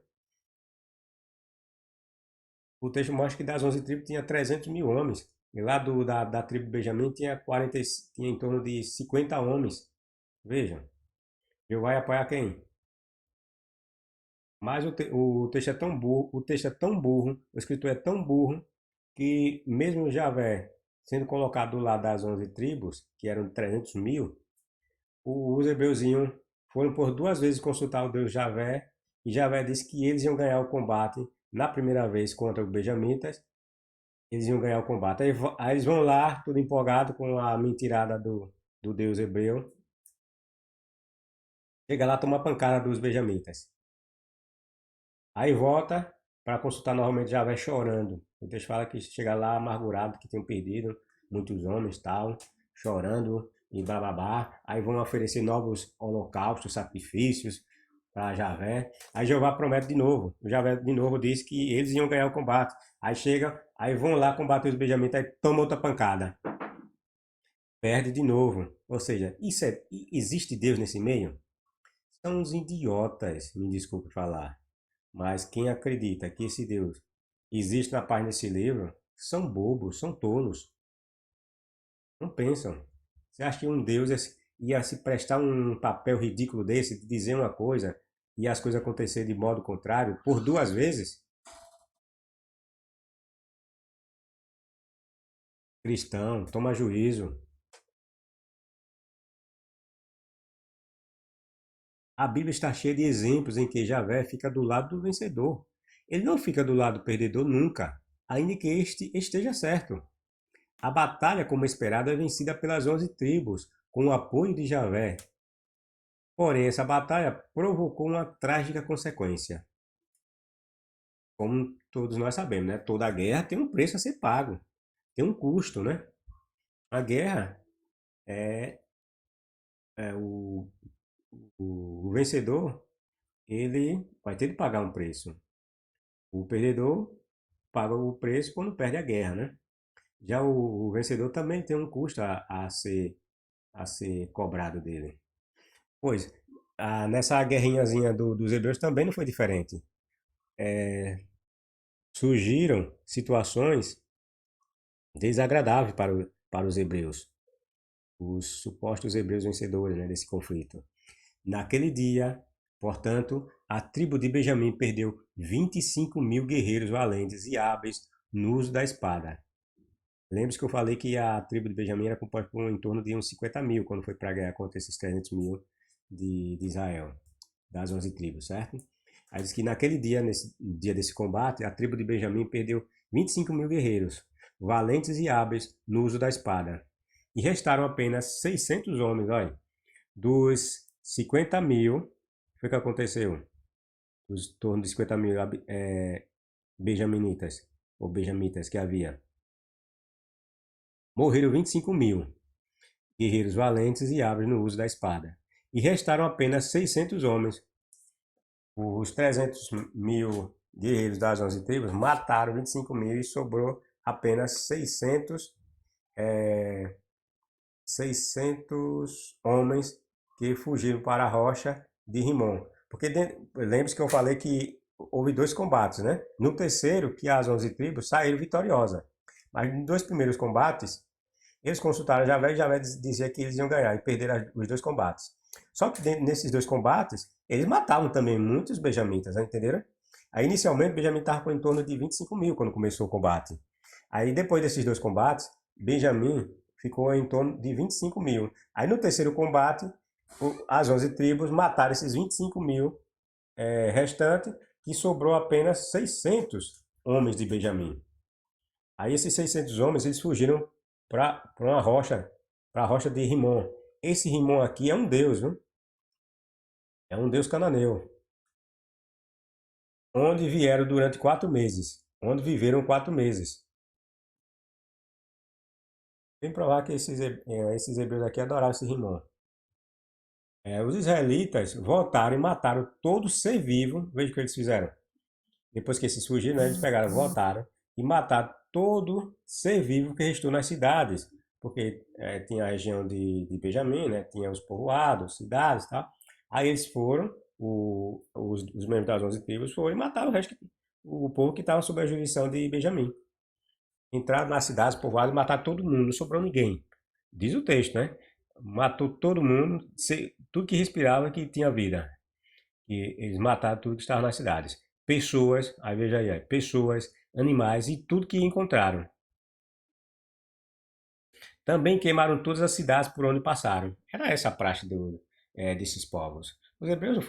O texto mostra que das 11 tribos tinha 300 mil homens. E lá da tribo Benjamim tinha em torno de 50 homens. Vejam, Jeová ia apoiar quem? Mas o texto é tão burro, o escritor é tão burro, que mesmo Javé sendo colocado do lado das 11 tribos, que eram 300 mil, os hebreuzinhos foram por duas vezes consultar o Deus Javé, e Javé disse que eles iam ganhar o combate na primeira vez contra os benjamitas, eles iam ganhar o combate. Aí eles vão lá, tudo empolgado com a mentirada do Deus hebreu, chega lá, toma pancada dos benjamitas. Aí volta para consultar novamente Javé chorando. O texto fala que chega lá amargurado, que tinham perdido muitos homens, tal, chorando. e bababá. Aí vão oferecer novos holocaustos, sacrifícios para Javé. Aí Jeová promete de novo. O Javé de novo diz que eles iam ganhar o combate. Aí chega, aí vão lá combater os benjamitas, aí toma outra pancada. Perde de novo. Ou seja, existe Deus nesse meio? São uns idiotas, me desculpe falar. Mas quem acredita que esse Deus existe na página desse livro são bobos, são tolos. Não pensam. Você acha que um Deus ia se prestar um papel ridículo desse, de dizer uma coisa e as coisas acontecerem de modo contrário por duas vezes? Cristão, toma juízo. A Bíblia está cheia de exemplos em que Javé fica do lado do vencedor. Ele não fica do lado do perdedor nunca, ainda que este esteja certo. A batalha, como esperado, é vencida pelas 11 tribos, com o apoio de Javé. Porém, essa batalha provocou uma trágica consequência. Como todos nós sabemos, né? Toda guerra tem um preço a ser pago, tem um custo, né? A guerra é, é o vencedor, ele vai ter de pagar um preço. O perdedor paga o preço quando perde a guerra, né? Já o vencedor também tem um custo a ser cobrado dele. Pois, nessa guerrinhazinha dos hebreus também não foi diferente. Surgiram situações desagradáveis para os hebreus, os supostos hebreus vencedores, né, desse conflito. Naquele dia, portanto, a tribo de Benjamim perdeu 25 mil guerreiros valentes e hábeis no uso da espada. Lembre-se que eu falei que a tribo de Benjamim era composta por em torno de uns 50 mil quando foi para a guerra contra esses 300 mil de Israel, das 11 tribos, certo? Aí diz que naquele dia, nesse dia desse combate, a tribo de Benjamim perdeu 25 mil guerreiros, valentes e hábeis no uso da espada. E restaram apenas 600 homens, olha. Dos 50 mil, foi o que aconteceu? Dos torno de 50 mil benjaminitas, ou benjamitas que havia. Morreram 25 mil guerreiros valentes e hábeis no uso da espada. E restaram apenas 600 homens. Os 300 mil guerreiros das 11 tribos mataram 25 mil e sobrou apenas 600 homens que fugiram para a rocha de Rimon. Porque lembre-se que eu falei que houve dois combates, né? No terceiro, que as 11 tribos saíram vitoriosas. Mas nos dois primeiros combates, eles consultaram Javé e Javé dizia que eles iam ganhar e perderam os dois combates. Só que nesses dois combates, eles matavam também muitos benjamitas, entenderam? Aí inicialmente Benjamim estava com em torno de 25 mil quando começou o combate. Aí depois desses dois combates, Benjamim ficou em torno de 25 mil. Aí no terceiro combate, as 11 tribos mataram esses 25 mil restantes e sobrou apenas 600 homens de Benjamim. Aí esses 600 homens eles fugiram para uma rocha, para a rocha de Rimon. Esse Rimon aqui é um deus, viu? É um deus cananeu, onde vieram durante 4 meses, onde viveram 4 meses. Tem que provar que esses hebreus aqui adoravam esse Rimon. Os israelitas voltaram e mataram todo ser vivo. Veja o que eles fizeram. Depois que esses fugiram, né, eles pegaram, voltaram e mataram todo ser vivo que restou nas cidades. Porque tinha a região de Benjamim, né, tinha os povoados, cidades e tal. Aí eles foram, os membros das 11 tribos foram e mataram o resto, o povo que estava sob a jurisdição de Benjamim. Entraram nas cidades, povoados e mataram todo mundo, não sobrou ninguém. Diz o texto, né? Matou todo mundo, tudo que respirava que tinha vida. E eles mataram tudo que estava nas cidades. Pessoas, aí veja aí, pessoas, animais e tudo que encontraram. Também queimaram todas as cidades por onde passaram. Era essa a praxe desses povos. Os hebreus não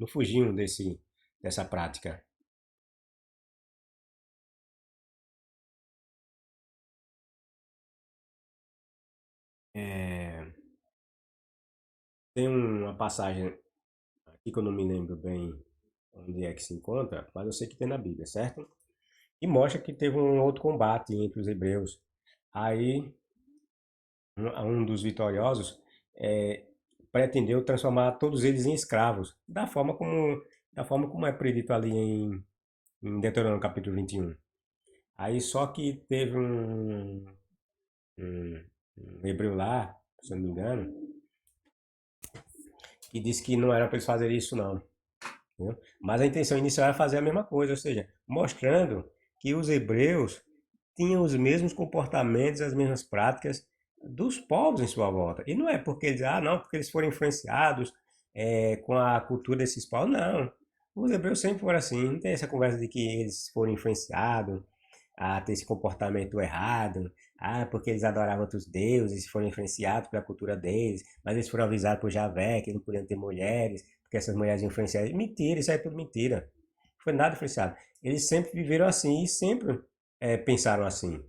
fugiam dessa prática. É, tem uma passagem aqui que eu não me lembro bem onde é que se encontra, mas eu sei que tem na Bíblia, certo? E mostra que teve um outro combate entre os hebreus. Aí um dos vitoriosos, é, pretendeu transformar todos eles em escravos, da forma como é predito ali em Deuteronômio capítulo 21. Aí só que teve um, um hebreu lá, se eu não me engano, que disse que não era para eles fazerem isso não. Entendeu? Mas a intenção inicial era fazer a mesma coisa, ou seja, mostrando que os hebreus tinham os mesmos comportamentos, as mesmas práticas dos povos em sua volta. E não é porque eles, não, porque eles foram influenciados com a cultura desses povos, não. Os hebreus sempre foram assim, não tem essa conversa de que eles foram influenciados a ter esse comportamento errado, porque eles adoravam outros deuses, foram influenciados pela cultura deles, mas eles foram avisados por Javé que não podiam ter mulheres, porque essas mulheres influenciaram. Mentira, isso é tudo mentira. Não foi nada influenciado. Eles sempre viveram assim e sempre pensaram assim.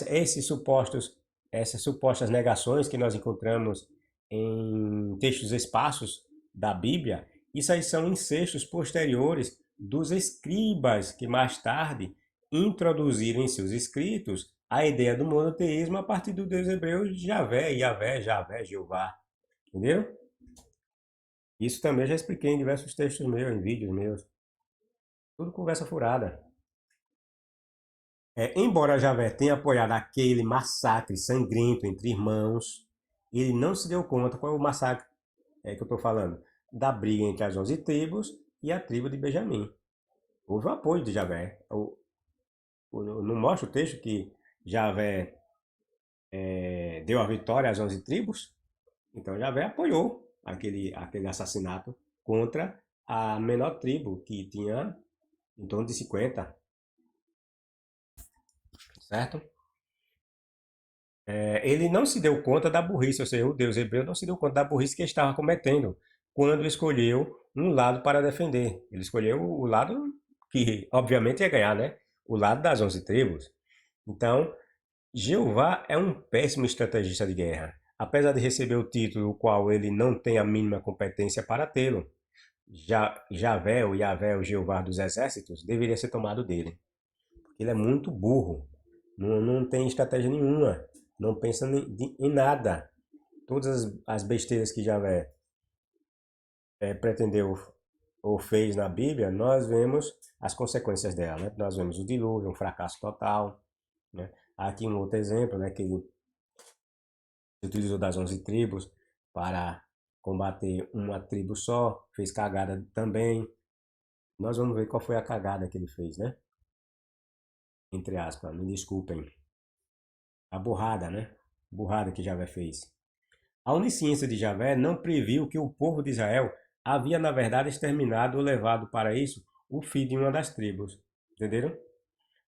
Esses supostos, essas supostas negações que nós encontramos em textos esparsos da Bíblia, isso aí são incestos posteriores dos escribas que mais tarde introduziram em seus escritos a ideia do monoteísmo a partir do Deus hebreu Javé, Yavé, Javé, Jeová. Entendeu? Isso também eu já expliquei em diversos textos meus, em vídeos meus. Tudo conversa furada. Embora Javé tenha apoiado aquele massacre sangrento entre irmãos, ele não se deu conta qual é o massacre que eu estou falando, da briga entre as 11 tribos e a tribo de Benjamim. Houve o apoio de Javé. Não mostra o texto que Javé deu a vitória às 11 tribos? Então Javé apoiou aquele assassinato contra a menor tribo, que tinha em torno de 50, certo? Ele não se deu conta da burrice, ou seja, o Deus hebreu não se deu conta da burrice que ele estava cometendo quando escolheu um lado para defender. Ele escolheu o lado que, obviamente, ia ganhar, né? O lado das 11 tribos. Então, Jeová é um péssimo estrategista de guerra, apesar de receber o título, o qual ele não tem a mínima competência para tê-lo. Javé, o Yavé, o Jeová dos exércitos, deveria ser tomado dele. Ele é muito burro, não tem estratégia nenhuma, não pensa em nada. Todas as besteiras que Javé pretendeu ou fez na Bíblia, nós vemos as consequências dela. Né? Nós vemos o dilúvio, um fracasso total. Né? Aqui um outro exemplo, né, que ele utilizou das 11 tribos para combater uma tribo só, fez cagada também. Nós vamos ver qual foi a cagada que ele fez, né? Entre aspas, me desculpem. A burrada, né? Burrada que Javé fez. A onisciência de Javé não previu que o povo de Israel havia, na verdade, exterminado ou levado para isso o filho de uma das tribos. Entenderam?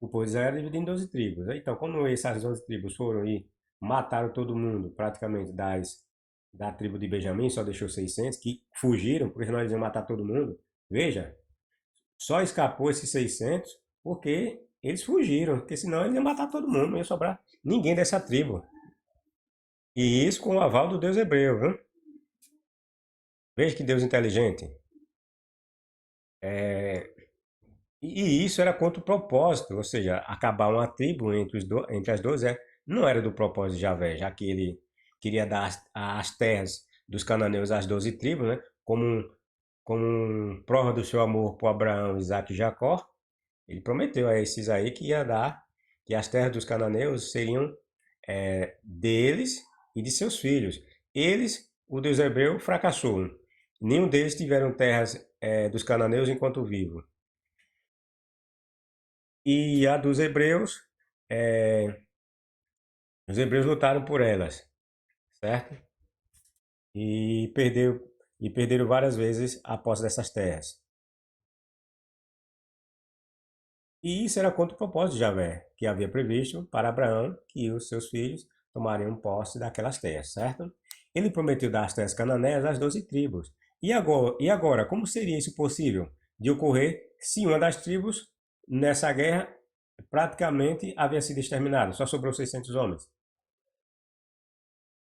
O povo de Israel era dividido em 12 tribos. Então, quando essas 12 tribos foram e mataram todo mundo, praticamente, da tribo de Benjamim, só deixou 600, que fugiram, porque senão eles iam matar todo mundo. Veja, só escapou esses 600 porque eles fugiram, porque senão eles iam matar todo mundo, não ia sobrar ninguém dessa tribo. E isso com o aval do Deus hebreu, viu? Veja que Deus inteligente. E isso era contra o propósito, ou seja, acabar uma tribo entre as duas não era do propósito de Javé, já que ele queria dar as terras dos cananeus às 12 tribos, né? Como prova do seu amor por Abraão, Isaac e Jacó. Ele prometeu a esses aí que ia dar, que as terras dos cananeus seriam deles e de seus filhos. O Deus hebreu, fracassou. Nenhum deles tiveram terras dos cananeus enquanto vivo. E a dos hebreus, é, os hebreus lutaram por elas, certo? E, perdeu, e perderam várias vezes a posse dessas terras. E isso era contra o propósito de Javé, que havia previsto para Abraão que os seus filhos tomariam posse daquelas terras, certo? Ele prometeu dar as terras cananéias às 12 tribos. E agora, como seria isso possível de ocorrer se uma das tribos, nessa guerra, praticamente havia sido exterminada? Só sobrou 600 homens.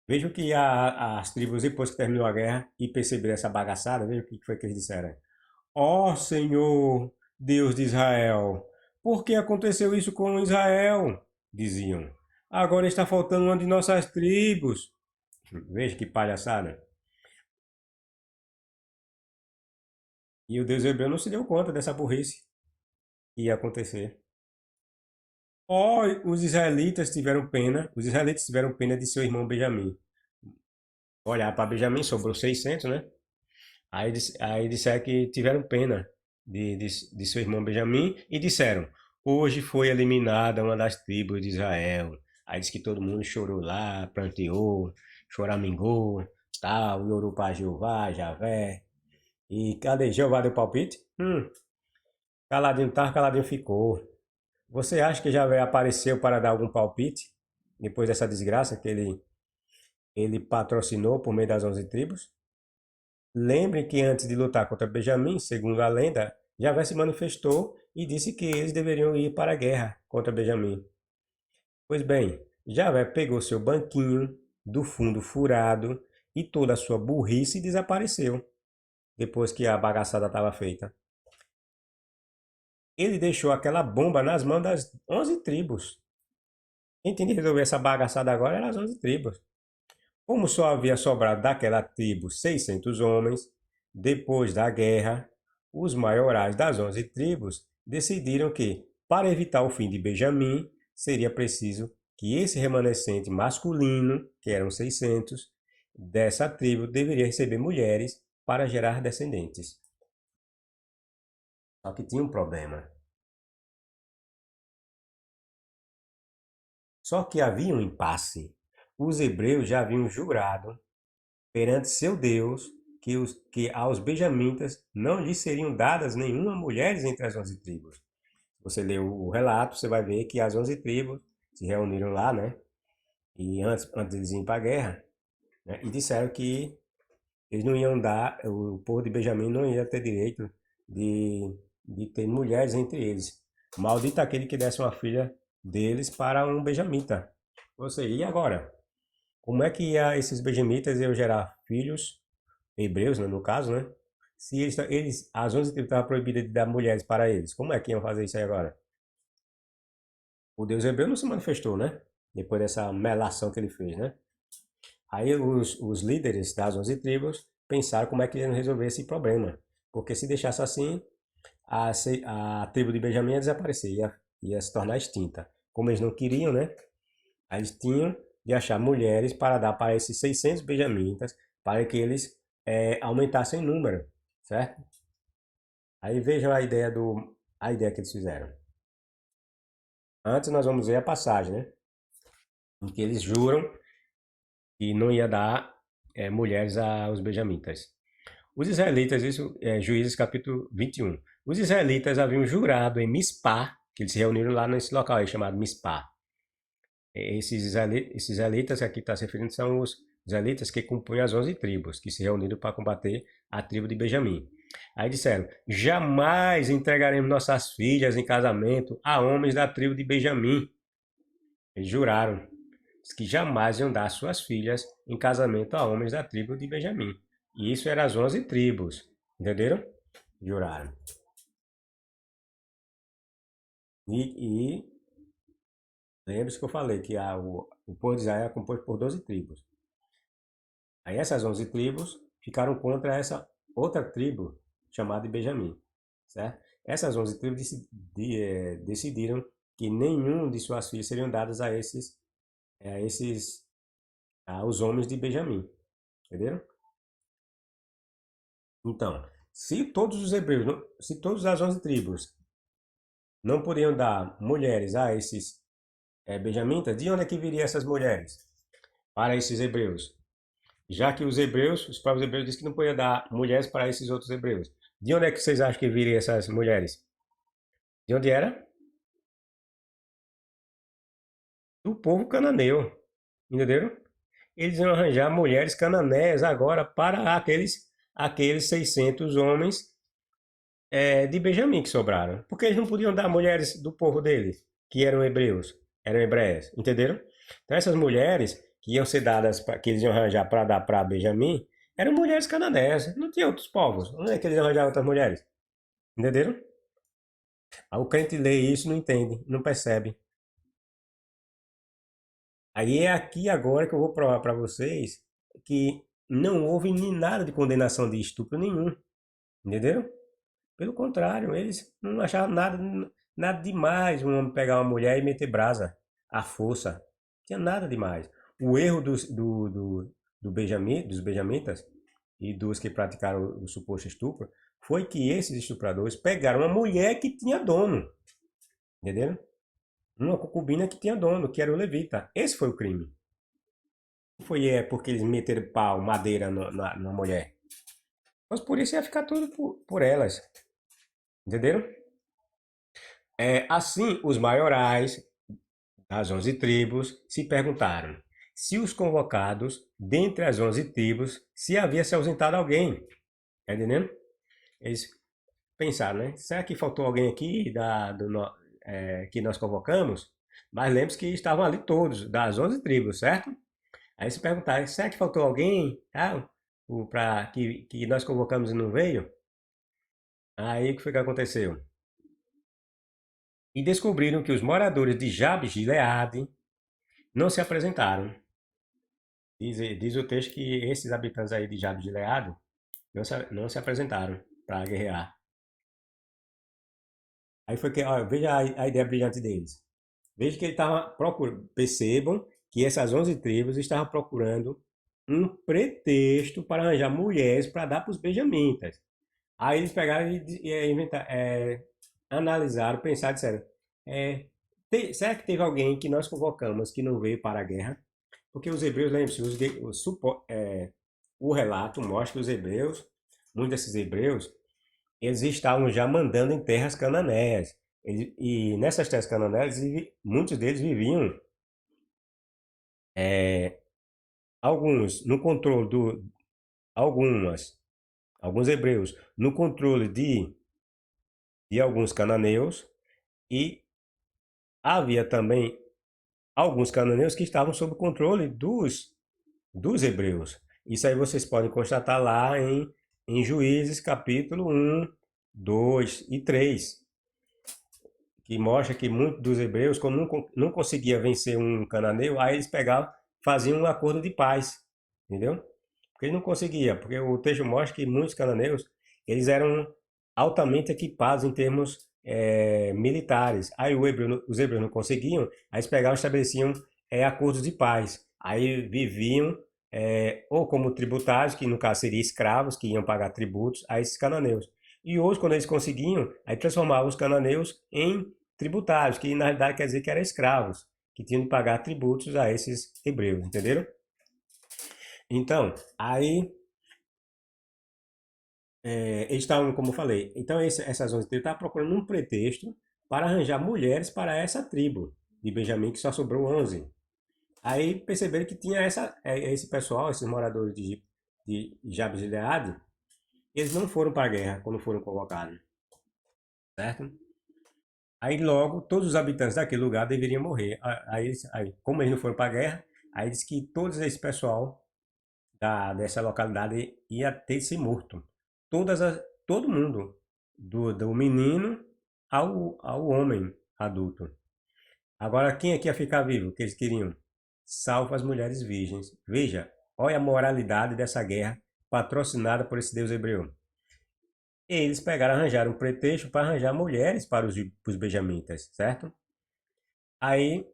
Vejam que as tribos, depois que terminou a guerra e perceberam essa bagaçada, vejam o que foi que eles disseram. Ó Senhor, Deus de Israel, por que aconteceu isso com Israel? Diziam. Agora está faltando uma de nossas tribos. Veja que palhaçada. E o Deus hebreu não se deu conta dessa burrice que ia acontecer. Ó, os israelitas tiveram pena de seu irmão Benjamim. Olhar para Benjamim, sobrou 600, né? Aí disseram que tiveram pena de seu irmão Benjamim e disseram: hoje foi eliminada uma das tribos de Israel. Aí disse que todo mundo chorou lá, pranteou, choramingou, tal, e orou para Jeová, Javé. E cadê Jeová deu palpite? Caladinho tá, caladinho ficou. Você acha que Javé apareceu para dar algum palpite? Depois dessa desgraça que ele patrocinou por meio das 11 tribos? Lembrem que antes de lutar contra Benjamim, segundo a lenda, Javé se manifestou e disse que eles deveriam ir para a guerra contra Benjamim. Pois bem, Javé pegou seu banquinho do fundo furado e toda a sua burrice desapareceu depois que a bagaçada estava feita. Ele deixou aquela bomba nas mãos das 11 tribos. Quem tinha de resolver essa bagaçada agora eram as 11 tribos. Como só havia sobrado daquela tribo 600 homens, depois da guerra, os maiorais das 11 tribos decidiram que, para evitar o fim de Benjamim, seria preciso que esse remanescente masculino, que eram 600, dessa tribo deveria receber mulheres para gerar descendentes. Só que tinha um problema. Só que havia um impasse. Os hebreus já haviam jurado perante seu Deus que aos benjamitas não lhes seriam dadas nenhuma mulheres entre as 11 tribos. Você lê o relato, você vai ver que as 11 tribos se reuniram lá, né? E antes de eles irem para a guerra, né? E disseram que eles não iam dar, o povo de Benjamim não ia ter direito de ter mulheres entre eles. Maldito aquele que desse uma filha deles para um benjamita. Você, e agora? Como é que esses benjamitas iam gerar filhos, hebreus, né, no caso, né? Se as 11 tribos estavam proibidas de dar mulheres para eles, como é que iam fazer isso aí agora? O Deus hebreu não se manifestou, né? Depois dessa melação que ele fez, né? Aí os líderes das 11 tribos pensaram como é que iam resolver esse problema. Porque se deixasse assim, a tribo de Benjamim ia desaparecer, ia se tornar extinta. Como eles não queriam, né? Aí eles tinham de achar mulheres para dar para esses 600 benjamitas, para que eles aumentassem em número, certo? Aí vejam a ideia que eles fizeram. Antes nós vamos ver a passagem, né? Em que eles juram que não ia dar mulheres aos benjamitas. Os israelitas, isso é Juízes capítulo 21. Os israelitas haviam jurado em Mispá, que eles se reuniram lá nesse local aí chamado Mispá. Esses israelitas que aqui está se referindo são os israelitas que compunham as 11 tribos, que se reuniram para combater a tribo de Benjamim. Aí disseram: jamais entregaremos nossas filhas em casamento a homens da tribo de Benjamim. Eles juraram que jamais iam dar suas filhas em casamento a homens da tribo de Benjamim. E isso eram as 11 tribos. Entenderam? Juraram. E lembre-se que eu falei que o povo de Israel é composto por 12 tribos. Aí essas 11 tribos ficaram contra essa outra tribo chamada de Benjamim, certo? Essas 11 tribos decidiram que nenhum de suas filhas seriam dadas aos homens de Benjamim, entenderam? Então, se todos os hebreus, se todas as 11 tribos não podiam dar mulheres a esses benjamitas, de onde é que viriam essas mulheres para esses hebreus? Já que os próprios hebreus dizem que não podia dar mulheres para esses outros hebreus. De onde é que vocês acham que viriam essas mulheres? De onde era? Do povo cananeu. Entenderam? Eles iam arranjar mulheres cananeias agora para aqueles 600 homens de Benjamim que sobraram. Porque eles não podiam dar mulheres do povo deles, que eram hebreus, eram hebreias. Entenderam? Então essas mulheres que iam ser dadas, que eles iam arranjar para dar para Benjamim, eram mulheres cananeias. Não tinha outros povos. Onde é que eles iam arranjar outras mulheres? Entenderam? Aí o crente lê isso, não entende, não percebe. Aí é aqui agora que eu vou provar para vocês que não houve nem nada de condenação de estupro nenhum, entenderam? Pelo contrário, eles não achavam nada demais um homem pegar uma mulher e meter brasa à força. Não tinha nada demais. O erro dos benjamitas e dos que praticaram o suposto estupro foi que esses estupradores pegaram uma mulher que tinha dono, entenderam? Uma concubina que tinha dono, que era o levita. Esse foi o crime. Foi porque eles meteram pau, madeira na mulher. Mas por isso ia ficar tudo por elas. Entenderam? Assim, os maiorais das 11 tribos se perguntaram se os convocados, dentre as 11 tribos, se havia se ausentado alguém. Tá entendendo? Eles pensaram, né? Será que faltou alguém aqui que nós convocamos? Mas lembre-se que estavam ali todos, das 11 tribos, certo? Aí se perguntaram, será que faltou alguém que nós convocamos e não veio? Aí o que foi que aconteceu? E descobriram que os moradores de Jabes de Gileade não se apresentaram. Diz o texto que esses habitantes aí de Jabes de Gileade não se apresentaram para guerrear. Aí foi que, ó, veja a ideia brilhante deles. Veja que ele estava procurando, percebam que essas 11 tribos estavam procurando um pretexto para arranjar mulheres para dar para os benjamitas. Aí eles pegaram analisaram, pensaram e disseram: é, será que teve alguém que nós convocamos que não veio para a guerra? Porque os hebreus, lembre-se, o relato mostra que os hebreus, muitos desses hebreus, eles estavam já mandando em terras cananeias. E nessas terras cananeias, muitos deles viviam, é, alguns no controle alguns hebreus no controle de alguns cananeus, e havia também alguns cananeus que estavam sob o controle dos hebreus. Isso aí vocês podem constatar lá em Juízes capítulo 1, 2 e 3, que mostra que muitos dos hebreus, quando não conseguia vencer um cananeu, aí eles pegavam, faziam um acordo de paz, entendeu? Porque eles não conseguiam, porque o texto mostra que muitos cananeus, eles eram altamente equipados em termos militares. Aí os hebreus não conseguiam, aí eles pegavam e estabeleciam acordos de paz. Aí viviam ou como tributários, que no caso seriam escravos, que iam pagar tributos a esses cananeus. E hoje, quando eles conseguiam, aí transformavam os cananeus em tributários, que na realidade quer dizer que eram escravos, que tinham de pagar tributos a esses hebreus, entenderam? Então, aí eles estavam, como eu falei, então essas 11 tribos estavam procurando um pretexto para arranjar mulheres para essa tribo de Benjamim, que só sobrou 11. Aí perceberam que tinha esse pessoal, esses moradores de Jabes de Gileade, eles não foram para a guerra quando foram convocados, certo? Aí logo todos os habitantes daquele lugar deveriam morrer. Aí, como eles não foram para a guerra, aí diz que todo esse pessoal dessa localidade ia ter se morto. Todo mundo, do menino ao homem adulto. Agora, quem aqui ia ficar vivo? Que eles queriam? Salvo as mulheres virgens. Veja, olha a moralidade dessa guerra patrocinada por esse deus hebreu. Eles pegaram, arranjaram um pretexto para arranjar mulheres para os benjamitas, certo? Aí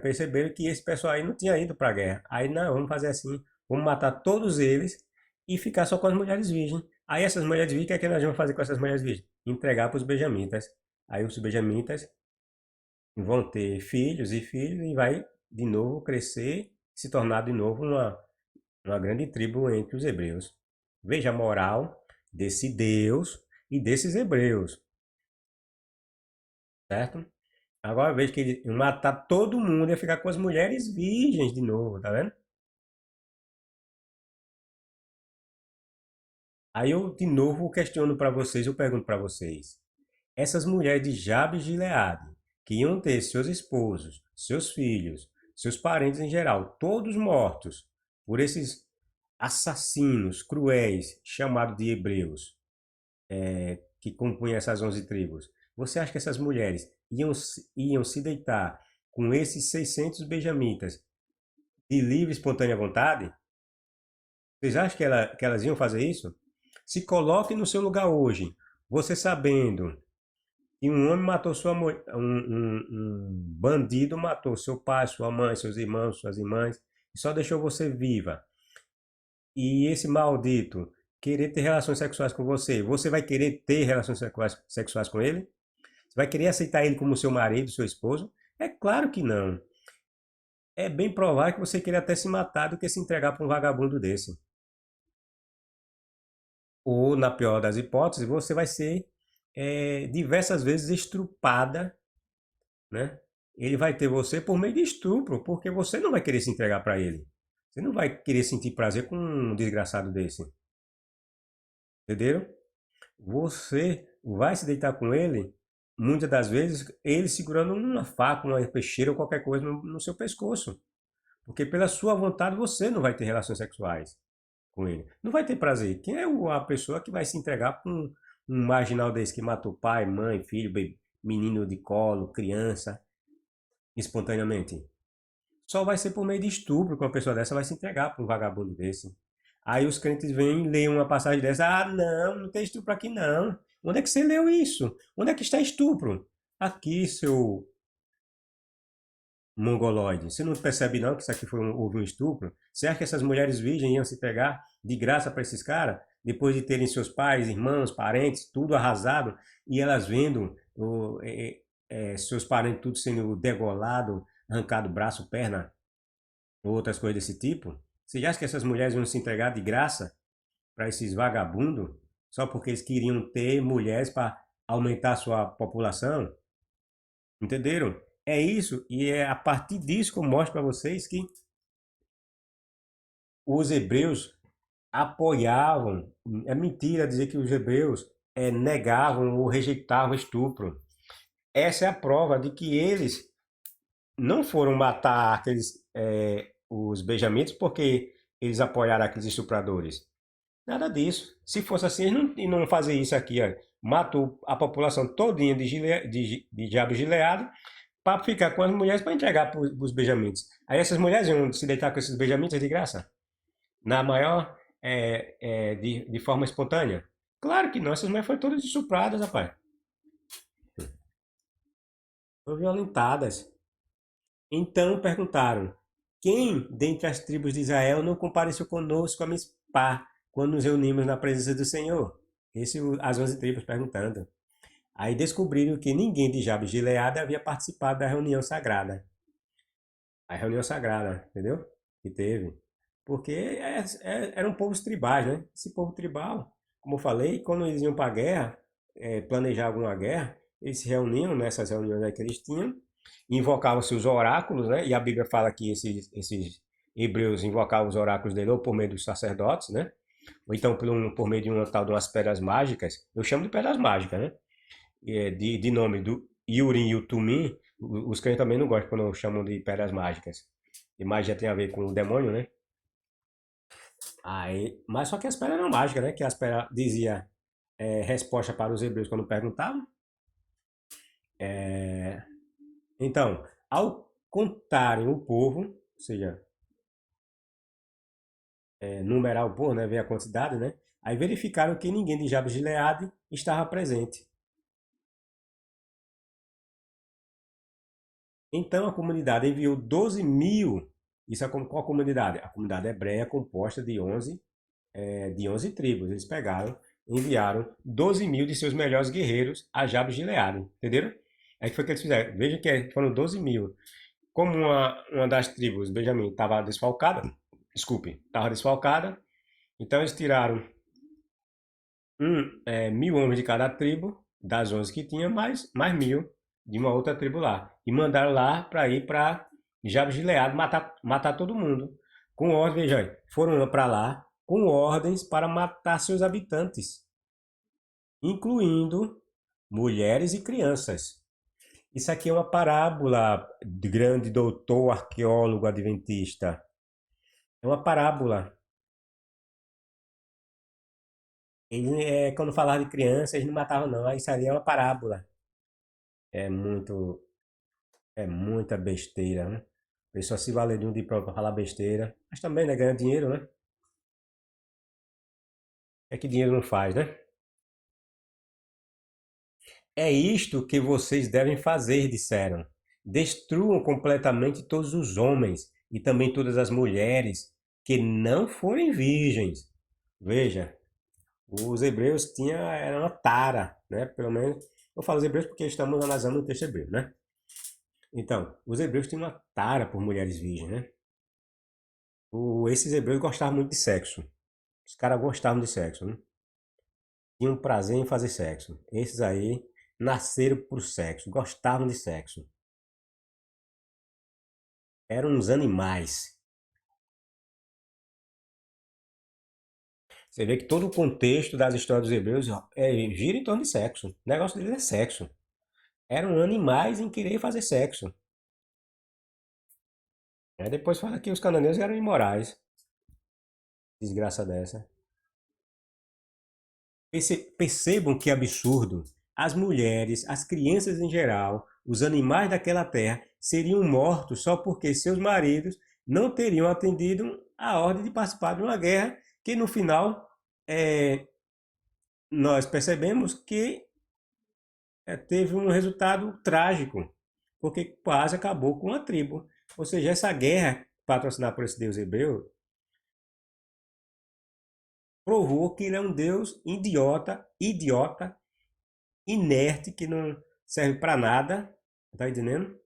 perceberam que esse pessoal aí não tinha ido para a guerra. Aí não, vamos fazer assim, vamos matar todos eles e ficar só com as mulheres virgens. Aí essas mulheres virgens, o que é que nós vamos fazer com essas mulheres virgens? Entregar para os benjamitas. Aí os benjamitas vão ter filhos e filhos e vai de novo crescer, se tornar de novo uma grande tribo entre os hebreus. Veja a moral desse Deus e desses hebreus, certo? Agora veja que ele matar todo mundo e ficar com as mulheres virgens de novo, tá vendo? Aí eu de novo questiono para vocês, eu pergunto para vocês. Essas mulheres de Jabes de Gileade, que iam ter seus esposos, seus filhos, seus parentes em geral, todos mortos por esses assassinos cruéis chamados de hebreus, que compunham essas 11 tribos. Você acha que essas mulheres iam se deitar com esses 600 benjamitas de livre e espontânea vontade, vocês acham que elas iam fazer isso? Se coloque no seu lugar hoje, você sabendo que um homem matou sua mulher, um bandido matou seu pai, sua mãe, seus irmãos, suas irmãs, e só deixou você viva. E esse maldito querer ter relações sexuais com você, você vai querer ter relações sexuais com ele? Você vai querer aceitar ele como seu marido, seu esposo? É claro que não. É bem provável que você queira até se matar do que se entregar para um vagabundo desse. Ou, na pior das hipóteses, você vai ser diversas vezes estrupada, né? Ele vai ter você por meio de estupro, porque você não vai querer se entregar para ele. Você não vai querer sentir prazer com um desgraçado desse. Entenderam? Você vai se deitar com ele, muitas das vezes, ele segurando uma faca, uma peixeira ou qualquer coisa no seu pescoço. Porque pela sua vontade você não vai ter relações sexuais com ele. Não vai ter prazer. Quem é a pessoa que vai se entregar para um marginal desse que matou pai, mãe, filho, menino de colo, criança, espontaneamente? Só vai ser por meio de estupro que uma pessoa dessa vai se entregar para um vagabundo desse. Aí os crentes vêm e leem uma passagem dessa. Ah, não, não tem estupro aqui não. Onde é que você leu isso? Onde é que está estupro? Aqui, seu mongoloide. Você não percebe não que isso aqui houve um estupro? Você acha que essas mulheres virgens iam se pegar de graça para esses caras? Depois de terem seus pais, irmãos, parentes, tudo arrasado, e elas vendo seus parentes tudo sendo degolado, arrancado braço, perna, ou outras coisas desse tipo? Você acha que essas mulheres iam se entregar de graça para esses vagabundos só porque eles queriam ter mulheres para aumentar a sua população? Entenderam? É isso, e é a partir disso que eu mostro para vocês que os hebreus apoiavam. É mentira dizer que os hebreus negavam ou rejeitavam o estupro. Essa é a prova de que eles não foram matar os benjamitas porque eles apoiaram aqueles estupradores. Nada disso. Se fosse assim, eles não faziam isso aqui. Ó. Matou a população todinha de diabo gileado para ficar com as mulheres para entregar para os benjamitas. Aí essas mulheres iam se deitar com esses benjamitas de graça? Na maior, de forma espontânea? Claro que não, essas mulheres foram todas estupradas, rapaz. Foram violentadas. Então perguntaram: quem dentre as tribos de Israel não compareceu conosco a Mispá quando nos reunimos na presença do Senhor? As 11 tribos perguntando. Aí descobriram que ninguém de Jabes de Gileade havia participado da reunião sagrada. A reunião sagrada, entendeu? Que teve. Porque eram povos tribais, né? Esse povo tribal, como eu falei, quando eles iam para a guerra, planejar alguma guerra, eles se reuniam nessas reuniões aí que eles tinham, invocavam seus oráculos, né? E a Bíblia fala que esses hebreus invocavam os oráculos dele ou por meio dos sacerdotes, né? Ou então por meio de uma tal de umas pedras mágicas. Eu chamo de pedras mágicas, né? De nome do Urim e o Tumim, os crentes também não gostam quando chamam de pedras mágicas. E magia tem a ver com o demônio, né? Aí, mas só que as pedras eram mágicas, né? Que as pedras dizia resposta para os hebreus quando perguntavam. É, então, ao contarem o povo, ou seja, numerar o povo, né? Ver a quantidade, né? Aí verificaram que ninguém de Jabes de Gileade estava presente. Então a comunidade enviou 12.000. Isso é qual a comunidade? A comunidade hebreia é composta de onze tribos. Eles pegaram, enviaram 12.000 de seus melhores guerreiros a Jabes de Gileade. Entenderam? Aí que foi que eles fizeram. Veja que foram 12.000. Como uma das tribos, Benjamim, estava desfalcada, desculpe, estava desfalcada, então eles tiraram 1.000 homens de cada tribo, das 11 que tinha, mais 1.000 de uma outra tribo lá. E mandaram lá para ir para Jabes de Gileade matar todo mundo. Com ordens, veja, foram para lá com ordens para matar seus habitantes, incluindo mulheres e crianças. Isso aqui é uma parábola, de grande doutor arqueólogo adventista. É uma parábola. Quando falava de criança, eles não matavam não. Isso ali é uma parábola. É muito. É muita besteira, né? A pessoa se valer de um diploma para falar besteira. Mas também, né? Ganha dinheiro, né? É que dinheiro não faz, né? É isto que vocês devem fazer, disseram. Destruam completamente todos os homens e também todas as mulheres que não forem virgens. Veja, os hebreus era uma tara, né? Pelo menos, eu falo os hebreus porque estamos analisando o texto hebreu, né? Então, os hebreus tinham uma tara por mulheres virgens, né? Esses hebreus gostavam muito de sexo. Os caras gostavam de sexo, né? Tinham prazer em fazer sexo. Esses aí nasceram por sexo, gostavam de sexo. Eram uns animais. Você vê que todo o contexto das histórias dos hebreus gira em torno de sexo. O negócio deles é sexo. Eram animais em querer fazer sexo. Aí depois fala que os cananeus eram imorais. Desgraça dessa. Percebam que absurdo. As mulheres, as crianças em geral, os animais daquela terra seriam mortos só porque seus maridos não teriam atendido a ordem de participar de uma guerra que no final é, nós percebemos que teve um resultado trágico, porque quase acabou com a tribo. Ou seja, essa guerra patrocinada por esse deus hebreu provou que ele é um deus idiota, inerte, que não serve para nada. Tá entendendo?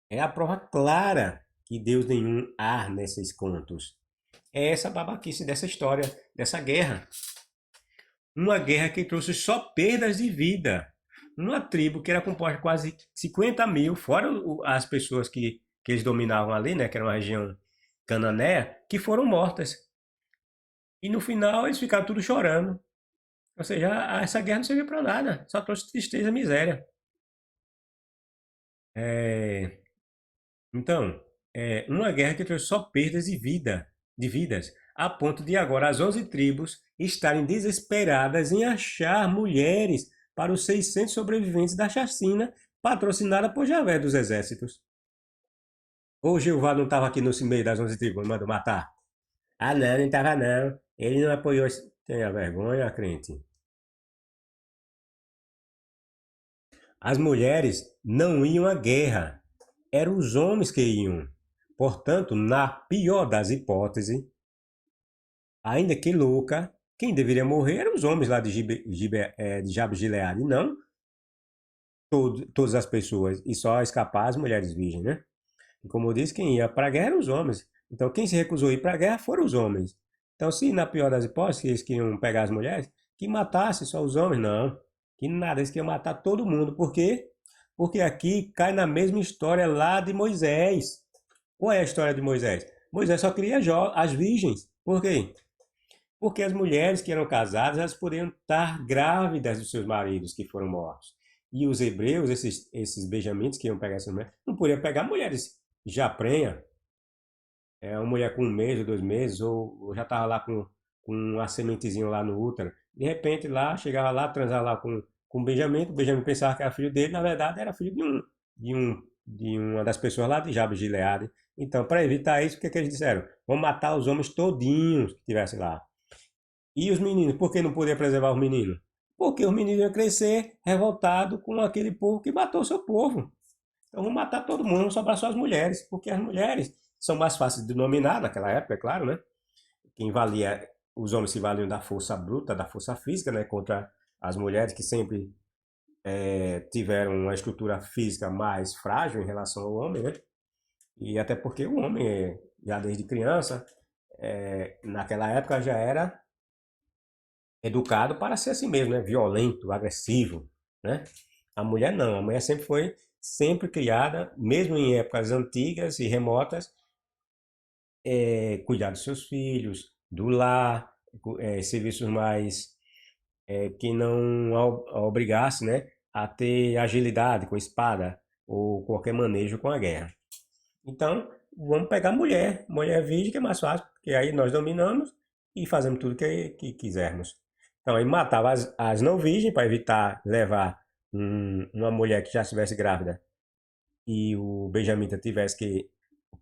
É a prova clara que Deus nenhum há nesses contos. É essa babaquice dessa história, dessa guerra. Uma guerra que trouxe só perdas de vida. Uma tribo que era composta de quase 50 mil, fora as pessoas que eles dominavam ali, né, que era uma região cananeia, que foram mortas. E no final eles ficaram tudo chorando. Ou seja, essa guerra não serviu para nada, só trouxe tristeza e miséria. É, Então, uma guerra que trouxe só perdas de vidas, a ponto de agora as 11 tribos estarem desesperadas em achar mulheres para os 600 sobreviventes da chacina patrocinada por Javé dos exércitos. Ou Jeová não estava aqui no meio das 11 tribos, mandou matar? Ah, não, não estava não. Ele não apoiou. Tenha vergonha, crente. As mulheres não iam à guerra, eram os homens que iam. Portanto, na pior das hipóteses, ainda que louca, quem deveria morrer eram os homens lá de Jabes Gileade, não todas as pessoas, e só escapar as mulheres virgens, né? E como eu disse, quem ia para a guerra eram os homens. Então, quem se recusou a ir para a guerra foram os homens. Então, se na pior das hipóteses, eles queriam pegar as mulheres, que matasse só os homens, não. Que nada, eles queriam matar todo mundo. Por quê? Porque aqui cai na mesma história lá de Moisés. Qual é a história de Moisés? Moisés só queria as virgens. Por quê? Porque as mulheres que eram casadas, elas poderiam estar grávidas dos seus maridos que foram mortos. E os hebreus, esses benjamitas que iam pegar essas mulheres, não podiam pegar mulheres já prenha, uma mulher com 1 mês ou 2 meses, ou já estava lá com uma sementezinha lá no útero. De repente lá, chegava lá, transava lá com o Benjamim pensava que era filho dele, na verdade era filho de uma das pessoas lá de Jabes de Gileade. Então, para evitar isso, o que, que eles disseram? Vamos matar os homens todinhos que estivessem lá. E os meninos, por que não podia preservar os meninos? Porque os meninos iam crescer revoltados com aquele povo que matou o seu povo. Então vamos matar todo mundo, vamos sobrar só as mulheres, porque as mulheres são mais fáceis de dominar naquela época, é claro, né? Quem valia, os homens se valiam da força bruta, da força física, né? Contra as mulheres que sempre tiveram uma estrutura física mais frágil em relação ao homem, né? E até porque o homem, já desde criança, naquela época já era educado para ser assim mesmo, né? Violento, agressivo, né? A mulher não, a mulher sempre foi sempre criada, mesmo em épocas antigas e remotas, cuidar dos seus filhos, do lar, serviços mais que não a obrigasse, né, a ter agilidade com espada ou qualquer manejo com a guerra. Então, vamos pegar mulher virgem que é mais fácil, porque aí nós dominamos e fazemos tudo que quisermos. Então, aí matava as não virgens para evitar levar uma mulher que já estivesse grávida e o benjamita tivesse que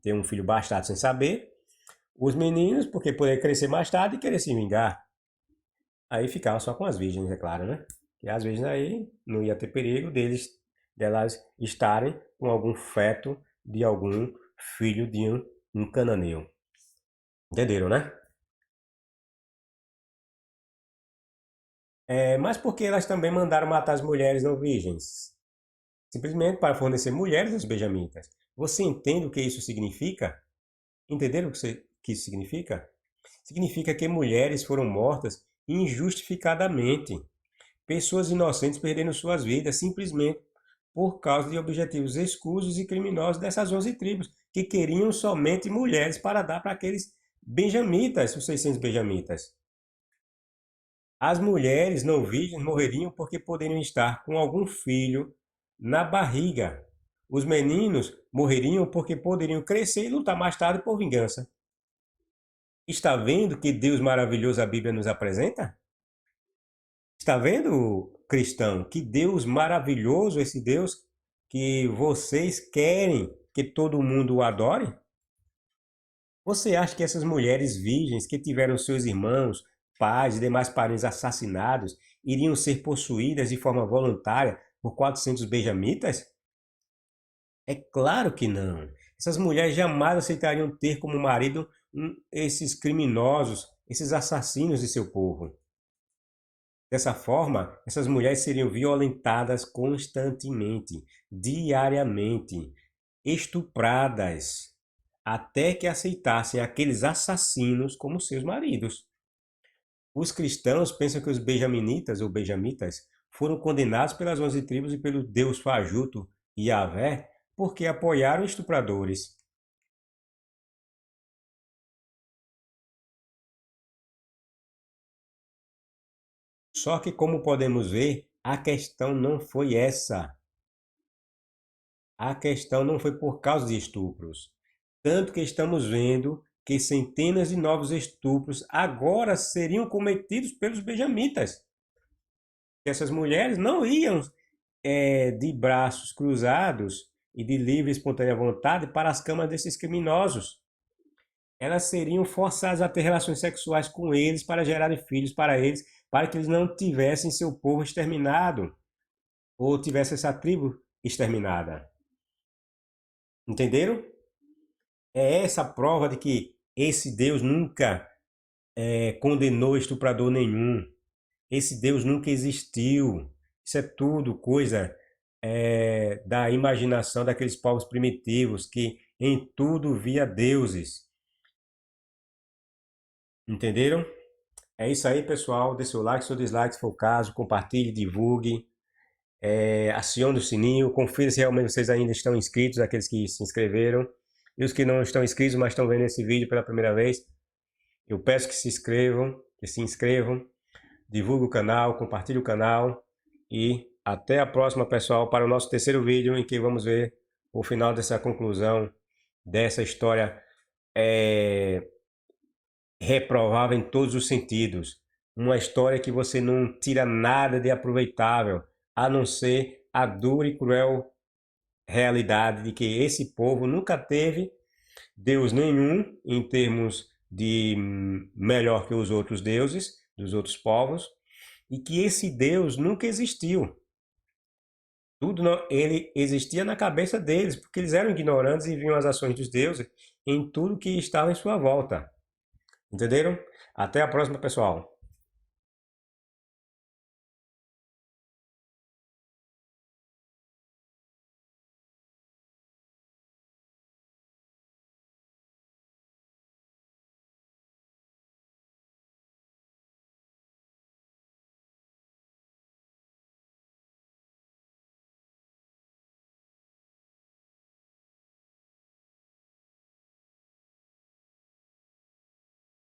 ter um filho bastardo sem saber, os meninos, porque poderia crescer mais tarde e querer se vingar, aí ficavam só com as virgens, é claro, né? E as virgens aí não ia ter perigo delas estarem com algum feto de algum filho de um cananeu. Entenderam, né? Mas por que elas também mandaram matar as mulheres não virgens? Simplesmente para fornecer mulheres aos benjamitas. Você entende o que isso significa? Entenderam que isso significa? Significa que mulheres foram mortas injustificadamente. Pessoas inocentes perderam suas vidas simplesmente por causa de objetivos escusos e criminosos dessas 11 tribos, que queriam somente mulheres para dar para aqueles benjamitas, os 600 benjamitas. As mulheres não virgens morreriam porque poderiam estar com algum filho na barriga. Os meninos morreriam porque poderiam crescer e lutar mais tarde por vingança. Está vendo que Deus maravilhoso a Bíblia nos apresenta? Está vendo, cristão, que Deus maravilhoso, esse Deus que vocês querem que todo mundo o adore? Você acha que essas mulheres virgens que tiveram seus irmãos, pais e demais parentes assassinados iriam ser possuídas de forma voluntária por 400 benjamitas? É claro que não. Essas mulheres jamais aceitariam ter como marido esses criminosos, esses assassinos de seu povo. Dessa forma, essas mulheres seriam violentadas constantemente, diariamente, estupradas, até que aceitassem aqueles assassinos como seus maridos. Os cristãos pensam que os benjaminitas ou benjamitas foram condenados pelas 11 tribos e pelo Deus fajuto Yahvé porque apoiaram estupradores. Só que, como podemos ver, a questão não foi essa. A questão não foi por causa de estupros. Tanto que estamos vendo que centenas de novos estupros agora seriam cometidos pelos benjamitas. Essas mulheres não iam de braços cruzados e de livre e espontânea vontade para as camas desses criminosos. Elas seriam forçadas a ter relações sexuais com eles para gerarem filhos para eles, para que eles não tivessem seu povo exterminado ou tivessem essa tribo exterminada. Entenderam? É essa a prova de que esse Deus nunca condenou estuprador nenhum. Esse Deus nunca existiu. Isso é tudo coisa da imaginação daqueles povos primitivos que em tudo via deuses. Entenderam? É isso aí, pessoal. Dê seu like, seu dislike, se for o caso. Compartilhe, divulgue. Acione o sininho. Confira se realmente vocês ainda estão inscritos, aqueles que se inscreveram. E os que não estão inscritos, mas estão vendo esse vídeo pela primeira vez, eu peço que se inscrevam, divulgue o canal, compartilhe o canal. E até a próxima, pessoal, para o nosso terceiro vídeo, em que vamos ver o final dessa conclusão, dessa história reprovável em todos os sentidos. Uma história que você não tira nada de aproveitável, a não ser a dura e cruel realidade de que esse povo nunca teve Deus nenhum em termos de melhor que os outros deuses, dos outros povos, e que esse Deus nunca existiu. Tudo ele existia na cabeça deles, porque eles eram ignorantes e viam as ações dos deuses em tudo que estava em sua volta. Entenderam? Até a próxima, pessoal.